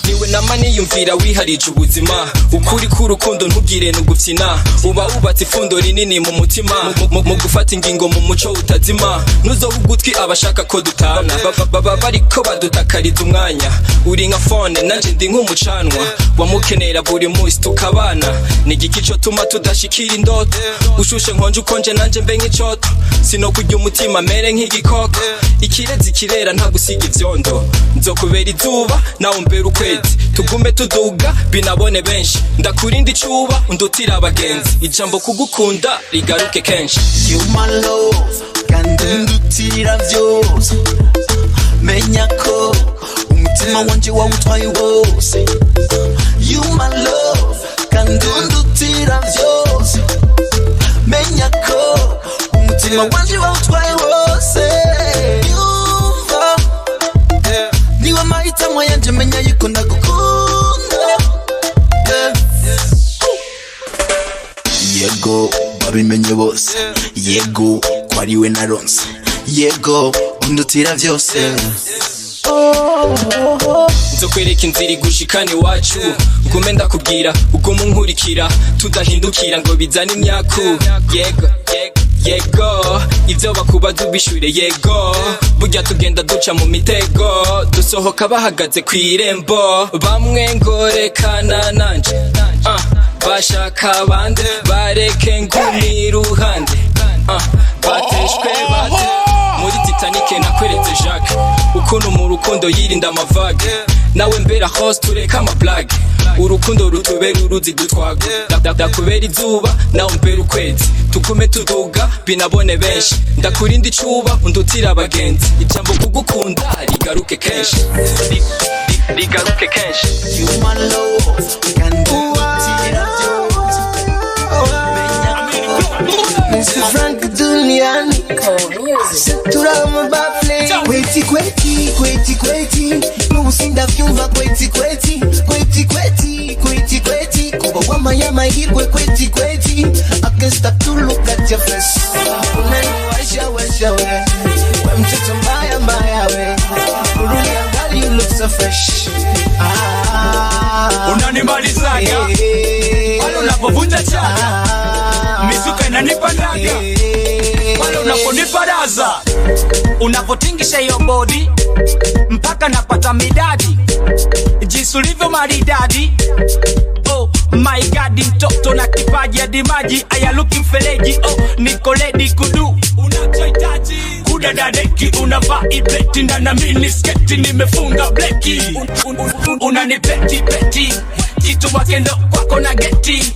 Niwe namani yumvira wiharije ubuzima. Ukuri k'urukundo ntugire n'ugufyina. Uba ubatse ifundo rinini mu mutima. Mu gufata ingingo mu muco utazima. Nuzo ugutwi abashaka ko dutana. Baba bariko badutakariza umwanya. Uri nka phone nanje ndi nk'umucanwa. Wamukenera buri munsi tukabana. Ni igikico tuma tudashikira indoto. Ushushe nkonje ukonje nanje mbe nk'icoto. Sino kurya umutima mere nk'igikoko. Ikirezi kirera nta gusiga ivyondo. Nzokubera izuba nawe umbera ukwezi. Tugume tuduga binabone benshi. Ndakurinda icuba undutira abagenzi. Ijambo kugukunda rigaruke kenshi. You my love kandi undutira vyose. Menya ko umutima wanje wawutwaye wose. You my love kandi undutira vyose. Menya ko umutima wanje wawutwaye wose. Niwe mahitamo yanje menya yuko ndagukunda. Yego babimenye bose. Yego kwariwe naronse. Yego undutira vyose. Nzokwereka inzira igushikane iwacu. Ngume ndakubwira ugume unkurikira. Tudahindukira ngo bizane imyaku. Yego ivyo bakuba dubishure yego. Burya tugenda duca mu mitego. Dusohoka bahagaze kw'irembo. Bamwe ngorekana nanje. Bashaka bande bareke ngumi iruhande. Bateshwe bate muri Titanic nakweretse Jacques. Ukuntu mu rukundo yirinda amavage. Nawe mbera host tureka amablag. Urukundo rutubera uruzi dutwaga. Ndakubera izuba nawe mbera ukwezi. Tugume tuduga binabone benshi. Ndakurinda icuba undutira abagenzi. Ijambo kugukunda rigaruke kenshi. Rigaruke kenshi. You my love kandi undutira vyose. Mr. Frank Duniani Seturama bafle Kweti Nubusinda vyumva kweti Kuba wama ya mahirwe kweti I can't stop to look at your face. Unaniwasha we we mtoto mbaya we. Uruliangali you look so fresh. Unanimalizaga unapovunja chaga, mizuka inanipandaga pale unaponiparaza, unapotingisha hiyo body mpaka napata midadi, jinsi ulivyo maridadi. Oh my god, mtoto na kipaji hadi maji aya looking feleji. Oh niko ready kudu unachohitaji, kudadadeki unavaa ibeti na mini sketi nimefunga bleki, unanipeti peti kitu wakendo kwako na geti.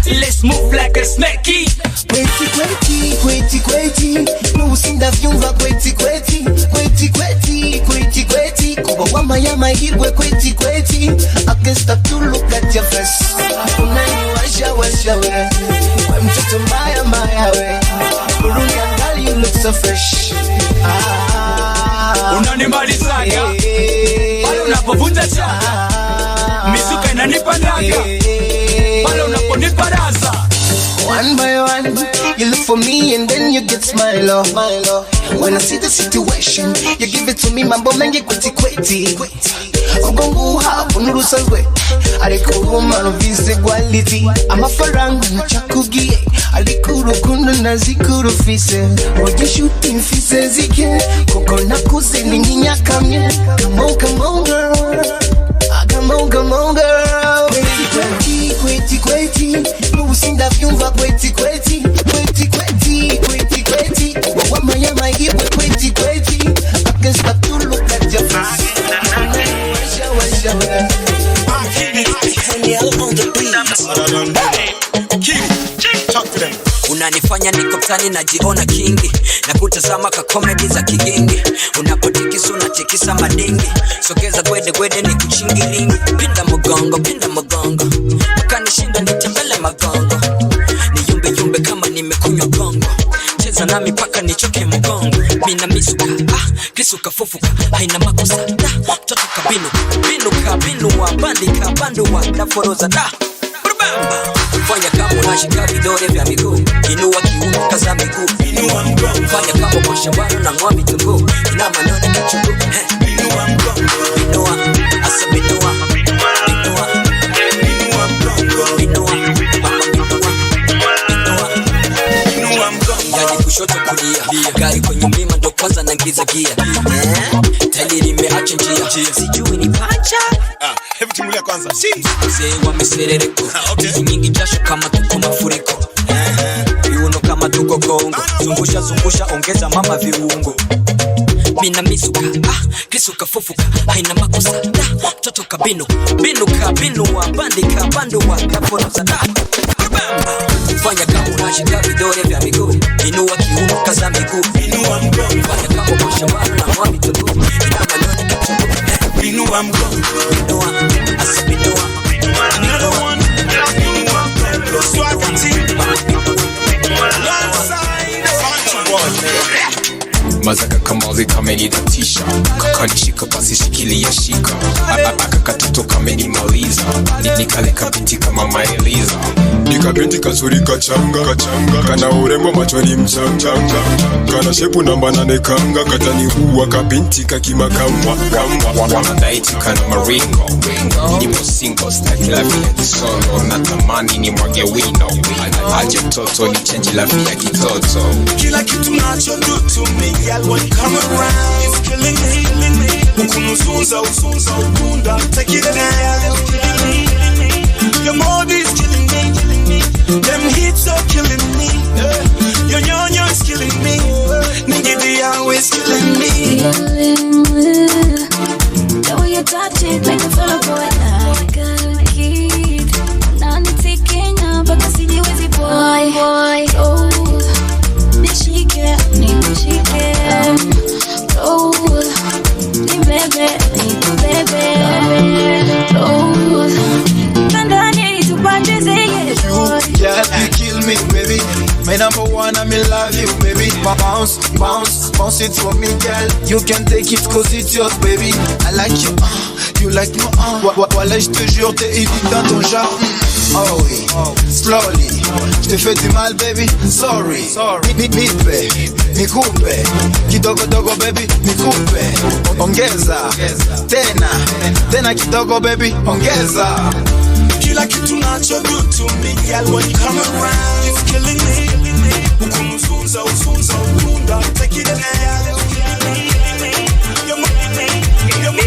Let's move like a snakey. Kweti kweti kweti kweti, nusinda vyumva kweti kweti kweti kweti kweti kweti, kuba wama yama hibwe kweti kweti. I can't stop to look at your face. Unaniwasha washa we, we mtoto mbaya mbaya we, kurunga ngali you look so fresh. Unanimalizaga pale unapovunja chaga, mizuka inanipandaga pale unaponiparaza. One by one, you look for me and then you get smile off. When I see the situation, you give it to me, mambo mengi kweti kweti. Ubongo hapo nurusazwe, alikuhuma vise quality. Amafaranga na chakugie, alikuru kundu na zikuru fise. Oje shooting fise zike, koko na kusini nyakamye. Come on, come on girl, come on, come on girl. Kweti kweti kweti, nusinda vyumva kweti kweti kweti kweti kweti kweti, wama yama hibwe kweti kweti. I can't stop to look at your face. Unanifanya niko tani najiona kingi, na kutazama ka comedy za kigingi. Unapotikisa unatikisa madingi, sogeza gwede gwede ni kuchingilingi. Pinda mgongo ukanishinda nitembele magongo, niyumbe yumbe kama nimekunywa gongo. Cheza nami paka nichoke mgongo, mina misuka kisuka fufuka haina makosa da. Toto kabinu binua bandika bandua na foroza da. Fanya kama unashika vidole vya miguu, inua kiuno kaza miguu, inua mgongo. Fanya kama kwa shambani na ng'ombe tungu, ina maneno kichungu. Inua mgongo, inua asa binua, inua mgongo, inua mgongo. Yani kushoto kulia, gari kwenye mlima ndo kwanza naingiza gia. Tali limeacha njia, sijui ni pacha. Hebu timulia kwanza. Mzee wa miserereko, okay. Nyingi jasho kama tuko mafuriko. Viuno kama tuko Kongo. Zungusha ongeza mama viungo. Mina misuka, kisuka fufuka haina makosa da. Toto kabinu wa bandika bandua na foroza da. Fanya kama unashika vidole vya miguu, inua kiuno kaza miguu, inua mgongo. Fanya kama kwa shambani na ng'ombe tungu, ina maneno kichungu. Inua mgongo, inua asa binua. Another one, swag team. Mazaka kamazi kamenidatisha, kakanishika basi shikilia shika. Akakatoto kamenimaliza, nikale kabinti kama maeliza. Nikabinti kazuri kachanga kana urembo machoni mchanga, kana shepu namba 8 kanga, katani huwa kabinti kakimakamwa wanadaiti kana maringo. Nipo single staki la via kisolo, natamani ni mwage wino. Aje toto ni change la via kitoto. Kila kitu nacho do to me, girl, when you come around, it's killing me. Ukunusunza ukunda, take it down, it's killing me. Your body's killing me, them hits are killing me. Your nyonyo is killing me, nigga always killing me. The way you touch it, make me feel boy like a kid. Nani tikenya, baka sijiwezi boy. Oh, nishike. Oh, ni bebe. Oh, kandani tupate zeye. Yeah, you kill me, baby. My number one, I'm in love you, baby. Bounce it for me, girl. You can take it cause it's yours, baby. I like you, you like me, Voilà, je te jure, t'es unique dans ton genre. Oh oui, slowly. Je te fais du mal, baby, sorry. Nipe, nikupe. Kidogo, baby, nikupe. Ongeza, tena kidogo, baby, ongeza. kila kitu nacho do to me, girl, when you come around, it's killing me. Ukumfunza, ufunza, ukunda, take it there. You're my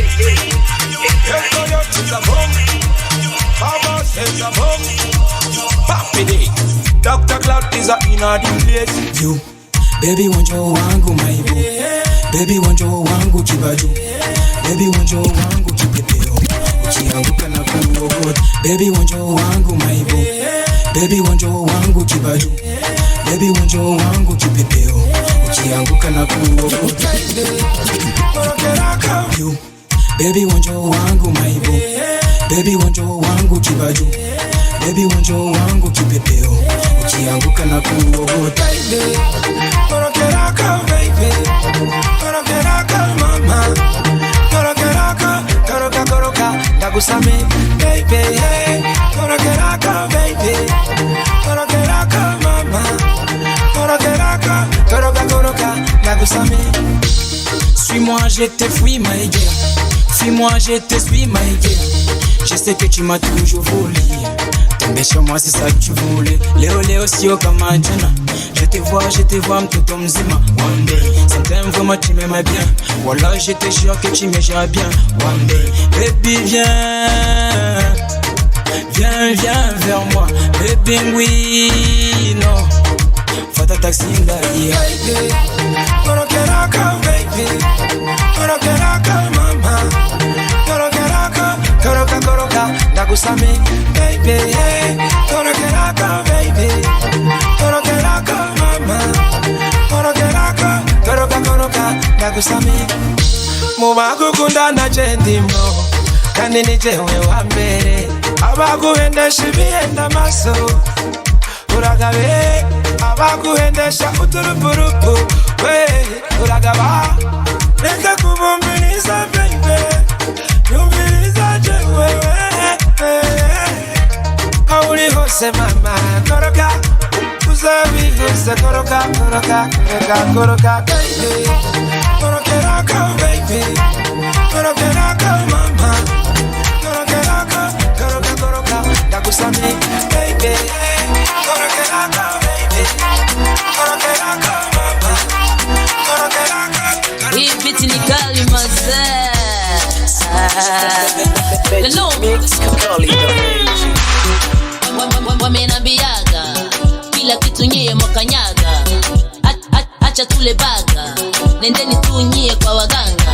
Dr. Cloud is a inner place. You, baby wanjo wangu maibu, baby wanjo wangu kibaju, baby wanjo wangu kipepeo, ukianguka na kuogot. Baby wanjo wangu maibu, baby wanjo wangu kibaju, baby wanjo wangu kipepeo, ukianguka na kuogot. You, baby wanjo wangu maibu, baby wanjo wangu kibaju, baby wanjo wangu kipepeo, ukianguka na kuogota. Korokeraka baby, korokeraka mama, korokeraka, koroka koroka, ndagusame baby, hey. Korokeraka baby, korokeraka mama, korokeraka, koroka koroka, ndagusame. Suis-moi, je te fuis, my girl. Fuis-moi, je te suis, my girl. Je sais que tu m'as toujours voulu. Tomber sur moi, c'est ça que tu voulais. Léo, Léo, sio kama jana. Je te vois, mtoto mzima. One day, sometimes vraiment tu m'aimes bien. Voilà, je te jure que tu m'aimeras bien. One day, baby, viens. Viens, viens vers moi. Baby, oui, non. Fata taxi, d'ailleurs. Korokeraka baby, korokeraka mama, korokeraka, koroka koroka, ndagusame baby, hey. Korokeraka baby, korokeraka mama, korokeraka, koroka koroka, ndagusame. Mubagukunda na jendimo, kandi ni jewe wa mbere, abaguhendesha ibihenda amaso, uragabe, abaguhendesha uturupurupu, we uragaba, reka kubumbiriza baby, yumbiriza jewe, aho uri hose mama, koroka, uzabivuze koroka, koroka, koroka, koroka baby, korokeraka baby, korokeraka mama, korokeraka, koroka, koroka, ndagusame baby, korokeraka baby, korokeraka mama, korokeraka. Hii biti ni kali mazee. Wamenambiaga kila kitu nyie mwakanyaga, acha tule baga, nendeni tu nyie kwa waganga.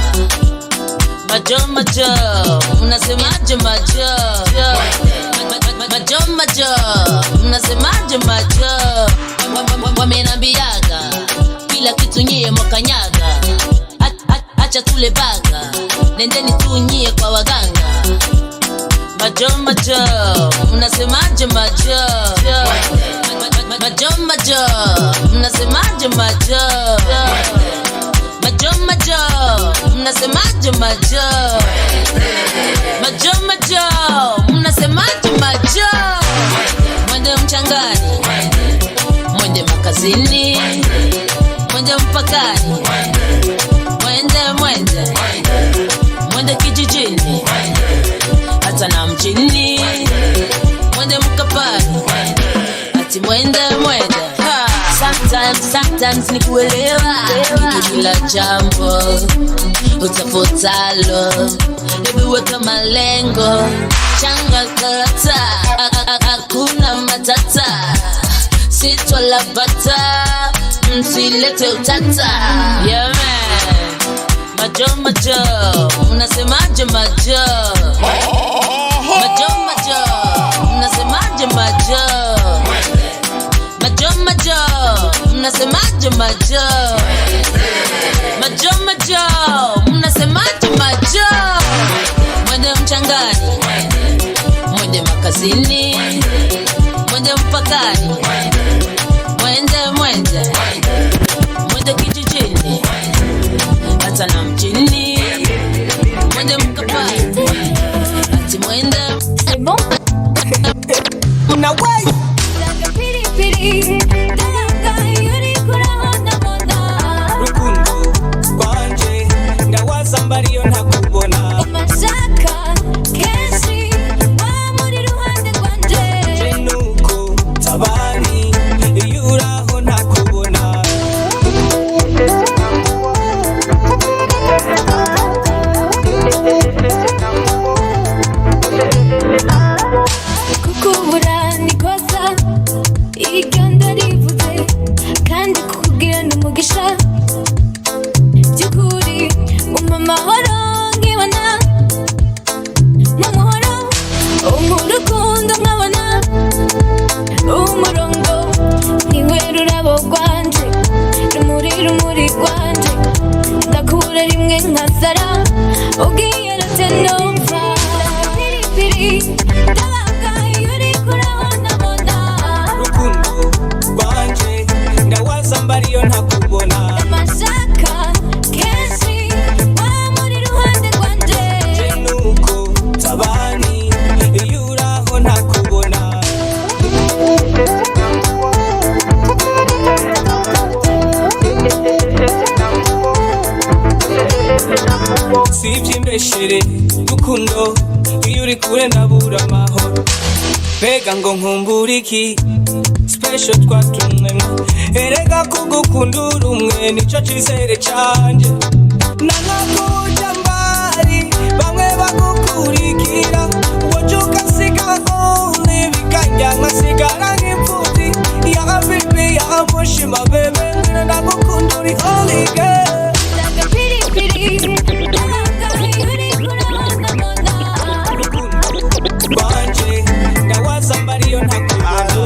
Majo majo, mnasemaje majo? Majo majo, mnasemaje majo? Wamenambiaga kila kitu nyie mwakanyaga, acha tule baga, nendeni tu nyie kwa waganga. Majo majo, mnasemaje majo? Majo majo, mnasemaje majo? Majo majo, mnasemaje majo? Majo majo, mnasemaje majo? Mwende mchangani, mwende makazini, mwende mpakani, mwende kijijini, hata na mjini, mwende mkapani, ati mwende ha. Sometimes ni kuelewa kila jambo utafutalo, hebu weka malengo, changa karata, hakuna matata, sitwala bata, msilete utata. Yeah man, majo majo, mnasemaje majo? Majo majo, mnasemaje majo? Majo majo, mnasemaje majo? Majo majo, mnasemaje majo? Mwende mchangani, mwende makazini, mwende mpakani, mwende kijijini, hata na mjini, mwende mkapani, ati mwende. C'est bon? Unawai rukundo kwanje ndawaza mbariyo ntakubona. Umashaka kenshi wa muri ruhande rwa umurukundo nkabona umurongo niwe rurabo rwanje rumuri rwanje ndakura rimwe nkasara ugiye ratenova piripiri ndabaga yuri kurabona rukundo rwanje ndawaza mbariyo ntakubona amashaka kenshi wamuri ruhande rwanje nuko tabani iyo uraho ntakubona sivy'imbeshere rukundo iyo uri kure ndabura amahoro mbega ngo nkumbura iki special twatumwemwe erega kugukunda urumwe nico cizere canje nanakuja mbari bamwe bagukurikira woje ukasiga only bikajya nkasigara nk'imfubyi ya habibi ya mushima bebe ndagukunda uri only girl banje ndawaza mbariyo ntakubona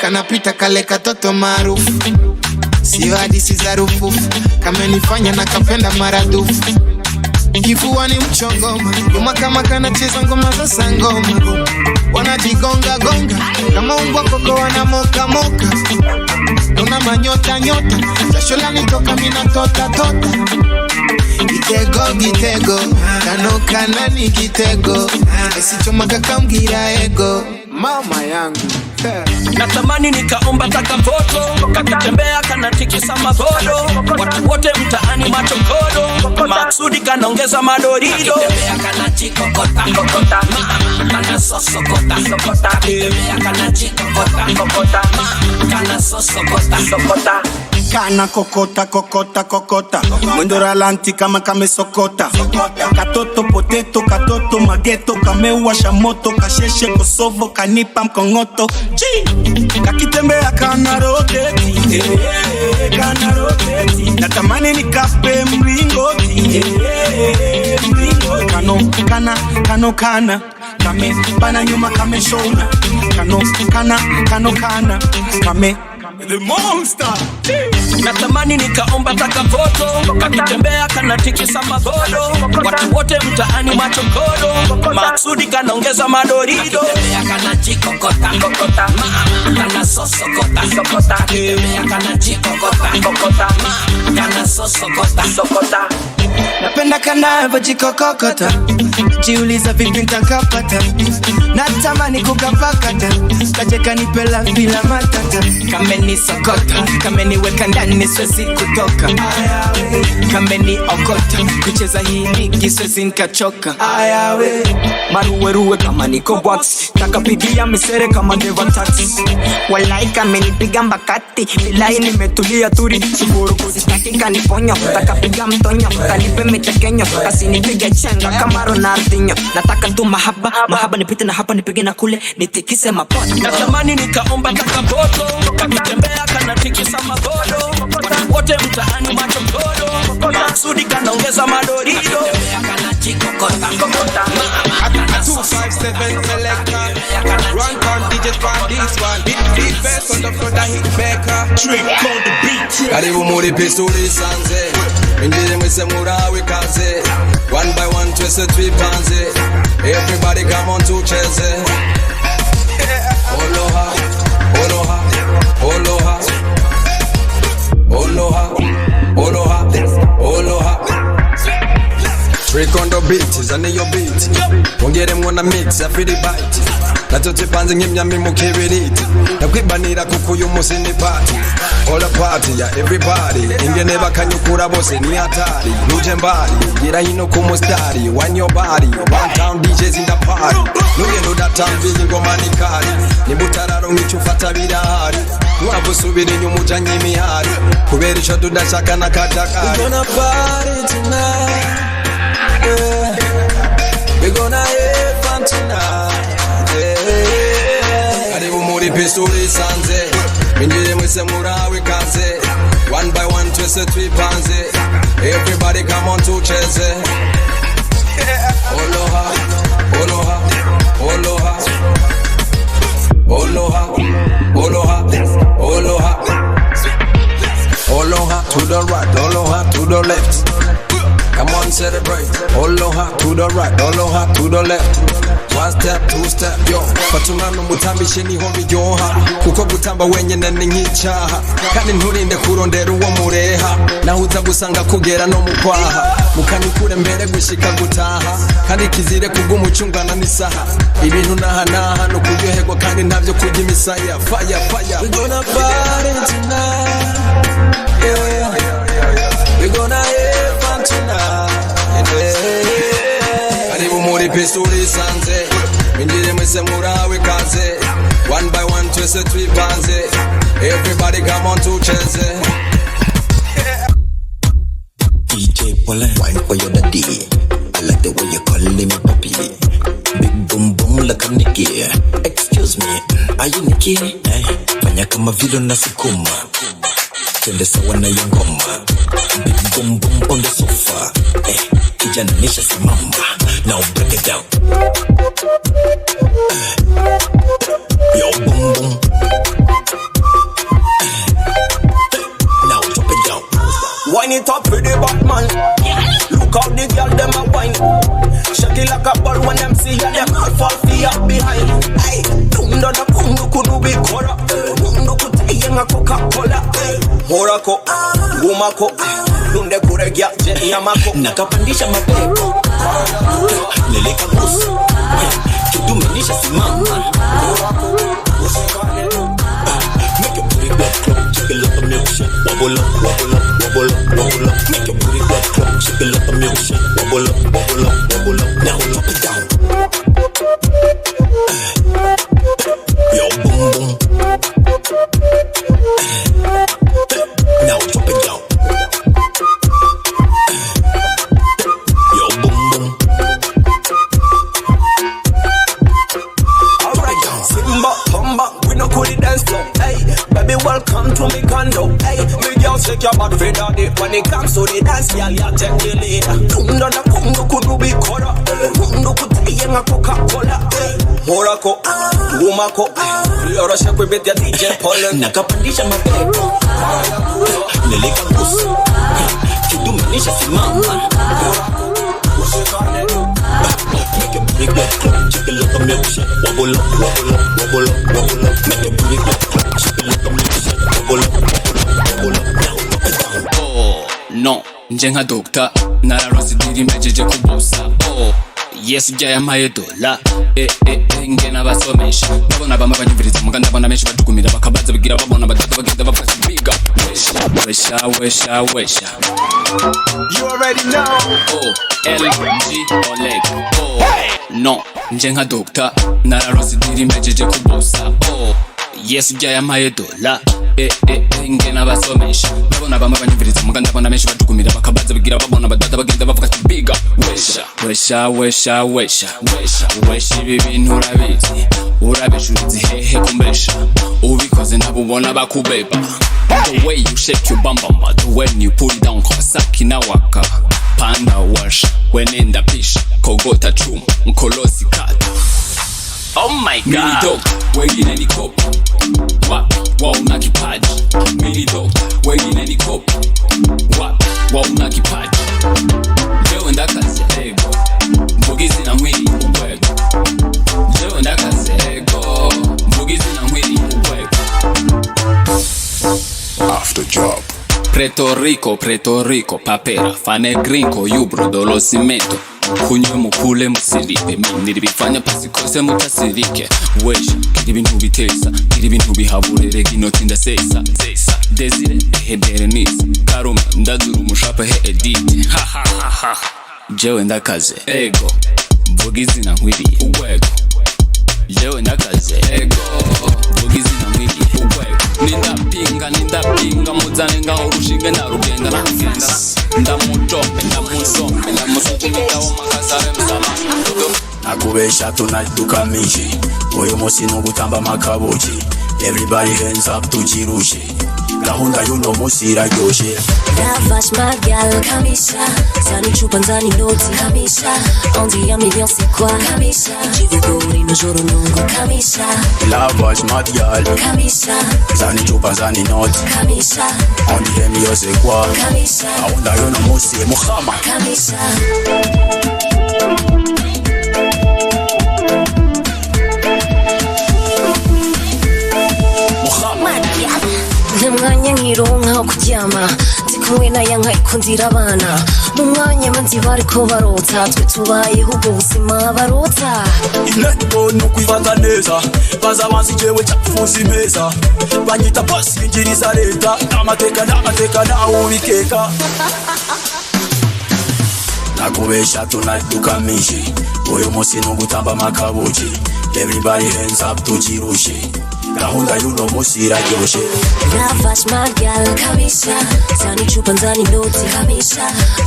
kanapita kale katoto maarufu, sio hadisi za rufufu, kamenifanya na kapenda maradufu. Kifuani mchongoma, nyuma kama kanacheza ngoma za sangoma, wanajigonga gonga kama umbwa koko wanamoka moka, una manyota nyota, jasho lanitoka mina tota tota. Gitego, kano kanani gitego, esichoma kakambira ego, mama yangu. Natamani nikaomba taka foto, kakitembea kanatikisa magodo, watu wote mtaani machokodo, maksudi kanaongeza madorido. Kakitembea kanachikokota, kokota, kana sosokota, sokota. Kakitembea kanachikokota, kokota, kana sosokota, sokota. Kana kokota, kokota, kokota, mwendo ralanti kama kamesokota. Katoto poteto, katoto mageto, kamewasha moto, kasheshe Kosovo, kanipa mkongoto. Kakitembea kana roteti, kana roteti, natamani nikape mlingoti, mlingoti. Kano, kame bana nyuma kame shona. Kano, kame the monster. Natamani nikaomba taka foto, kakitembea kanatikisa magodo, watu wote mtaani machokodo, maksudi kanaongeza madorido. Kakitembea kanachikokota, kokota, kana sosokota, sokota. Kakitembea kanachikokota, kokota, kana sosokota, sokota. Napenda kanavojikokokota, jiuliza vipi nitakapata, natamani kukapakata, kacheka nipela bila matata. Kamenisokota, kameniweka ndani siwezi kutoka, kameni okota, kucheza hii ligi siwezi nikachoka. Maruweruwe kama niko box, takapigia misere kama Deva Tax. Walai kamenipiga mbakati, bilai nimetulia turi, shukuru kuzitaki kaniponyo, takapiga mtonyo, kanipe mitekenyo, kasi nipige chenga kama Ronaldinho. Nataka tu mahaba, nipite na hapa nipige na kule, nitikise mapoto. Natamani nikaomba taka foto, kakitembea kanatikisa magodo, watu wote mtaani machokodo, maksudi kanaongeza madorido. Kakitembea kanachikokota, kokota, kana sosokota, 257 selector, run on DJ on this one, hit best on the front of hit maker, trick on the beat. Karibu muri pisuri sanze, injiri mwise murawe kaze, one by one twese twipanze, everybody come on tucheze. Oloha, oloha, oloha, oloha, oloha, oloha. Trick on the beat, zane your beat. Ongere mwana mix, I feel the bite. Natote panze ngimyami mukibiriti. Nakwibanira kuko uyu musi ni party. All a party ya everybody. Ingene bakanyukura bose ni hatari. Nuje mbali, gira hino kumustari. Wine your body, one town DJs in the party. Nugendo datambi ngoma ni kali. Nibutararo nkicufata birahari. Mwabusubira inyuma ujanye imihari. Kubera ico tudashaka na kajakari. We gonna party tonight. Yeah. We're gonna have fun tonight. Yeah. muri pisuri sanze Minjire mwese murawe kaze One by one twese twipanze Everybody come on tucheze Oloha, oloha, oloha Oloha, oloha, oloha Oloha to the right, aloha to the left. Come on, celebrate. Aloha to the right, aloha to the left. One step, two step, yo. Fatumano mutambishe niho biryoha. Kuko gutamba wenyene ni nk'icyaha. Kandi nturinde kurondera uwo mureha. Naho uza gusanga kugera no mu kwaha. Mukanikure mbere gushika gutaha. Kandi kizire kubw'umucungana n'isaha. Ibintu naha no kuryoherwa kandi ntavyo kujya imisaya. Fire, fire. We gonna party tonight. Yeah. We gonna have fun tonight. Karibu muri pisuri sanze Minjire mwese murawe kaze One by one twese twipanze Everybody come on tucheze DJ Poland, wine for your daddy. I like the way you calling me papi. Big boom boom like a Nicky. Excuse me, are you Nicky? Fanya kama vile unasukuma. Twende sawa na hiyo ngoma. Big boom boom on the sofa. Kijana nisha simama. Now break it down. Yo boom boom. Now drop it down. Wine it up for the Batman. Look how the girl them a wine. Shake it like a ball when them see ya, them all fall fear behind. Hey, tunda na kundu kudu be kora. Kundu kutayenga Coca-Cola. Horako, gumako, lunde kuregia jeni yamako. Nakapandisha mapepo. Leleka busu. Kidumenisha simama. Make your booty go club, shake it like a milkshake. Wobble up, wobble up, wobble up, wobble up. Make your booty go club, shake it like a milkshake. Wobble up, wobble up, wobble up. Now drop it down. Yo boom boom. Now drop it down. Yo boom boom. Alright, Simba, Humba, we no could dance floor. Hey, baby, welcome to me condo. Hey, me girl shake your body for daddy. When it comes to the dance, girl, you take the lead. Tunda na kundu kudu be kora. Kundu kutayenga Coca-Cola. Horako, gumako, yoro shakwe bet ya DJ Poland. Nakapandisha mapepo. Leleka busu. Kidumenisha simama. Make your booty go club, shake it like a milkshake. Wobble up, wobble up, wobble up, wobble up. Make your booty go club, shake it like a milkshake. Wobble up, wobble up, now drop it down. Oh, no, njenga doctor, nararose diri mejeje kubusa. Oh, yes, jaya maye dola. Ngena basomesha. Babona bama banyumviriza muganda abana menshi badukumira bakabaza bigira babona badata bagenda bafasha biga. Wesha. You already know. Oh, LG Oleg. Oh, no, njenga doctor, nararose diri mejeje kubusa. Oh, yes, jaya maye dola. Ngena basomesha. Babona bama banyumviriza muganda abana menshi badukumira bakabaza bigira babona badata bagenda bafasha biga. Wesha ibi bintu urabizi. Urabishuriza hehe kumbesha. Ubikoze nabubona bakubeba. The way you shake your bum bum, the way you pull it down, Kawasaki na waka. Panda wash, wenenda pisha, kogota chum, mkolosi kata. Oh my God. Mini dog, wengine ni kopi. Wa una kipaji. Mini dog, wengine ni kopi. Wa una kipaji. Leo ndakaze ego, mbugizi na mwili ubwego. Leo ndakaze ego, mbugizi na mwili ubwego. After job. Preto Rico, papera, fane grinko, yubro, dolo cimento. Kunywe mukule musiripe, niribifanya pasikose mutasirike. Wesha, kiri bintu bitesa, kiri bintu bihaburere ginoti ndasesa. Desire, Berenice, Karuma, ndazuru mushapa edite. Ha. Jewe ndakaze ego, mvugizi na nkwiriye ugwego. Jewe ndakaze ego, mvugizi na nkwiriye ugwego. Nindapinga muzane ngaho urushinge ndarugenda ndamutombe ndamusukumika omakasare msama. Nakubesha tunadukamishi, uyu musi nugutamba makabuki. Everybody hands up tuchirushe gahunda y'uno musi iraryoshe Ravage ma gal Kamisha Zani chupa zani noti Kamisha On dit un million c'est quoi Kamisha Jivigori no joro nungo Kamisha Lavage madial Kamisha Zani chupa zani noti Kamisha On dit un million c'est quoi Kamisha gahunda y'uno musi muhama Kamisha Mwanya nkironka kuryama ndi kumwe na yanka ikundira abana mu mwanya manzi bariko barota twe tubayeho ubwo buzima barota intego no kwifata neza baza bansi jewe cyafuza imeza banyita boss ingiriza leta amateka nawe ubikeka nakubesha tunadukamishi uyu munsi n'ugutamba makabuki everybody hands up tukirushe gahunda y'uno musi iraryoshe Ravage ma gal Kamisha Zani chupa zani noti Kamisha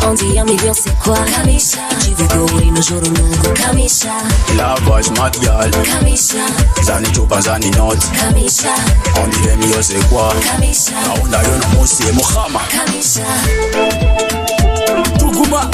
On dit un million c'est quoi Kamisha Jivigori no joro nungo Kamisha Lavage madial Kamisha Zani chupa zani noti Kamisha On dit un million c'est quoi Kamisha gahunda y'uno musi muhama Kamisha Tuguma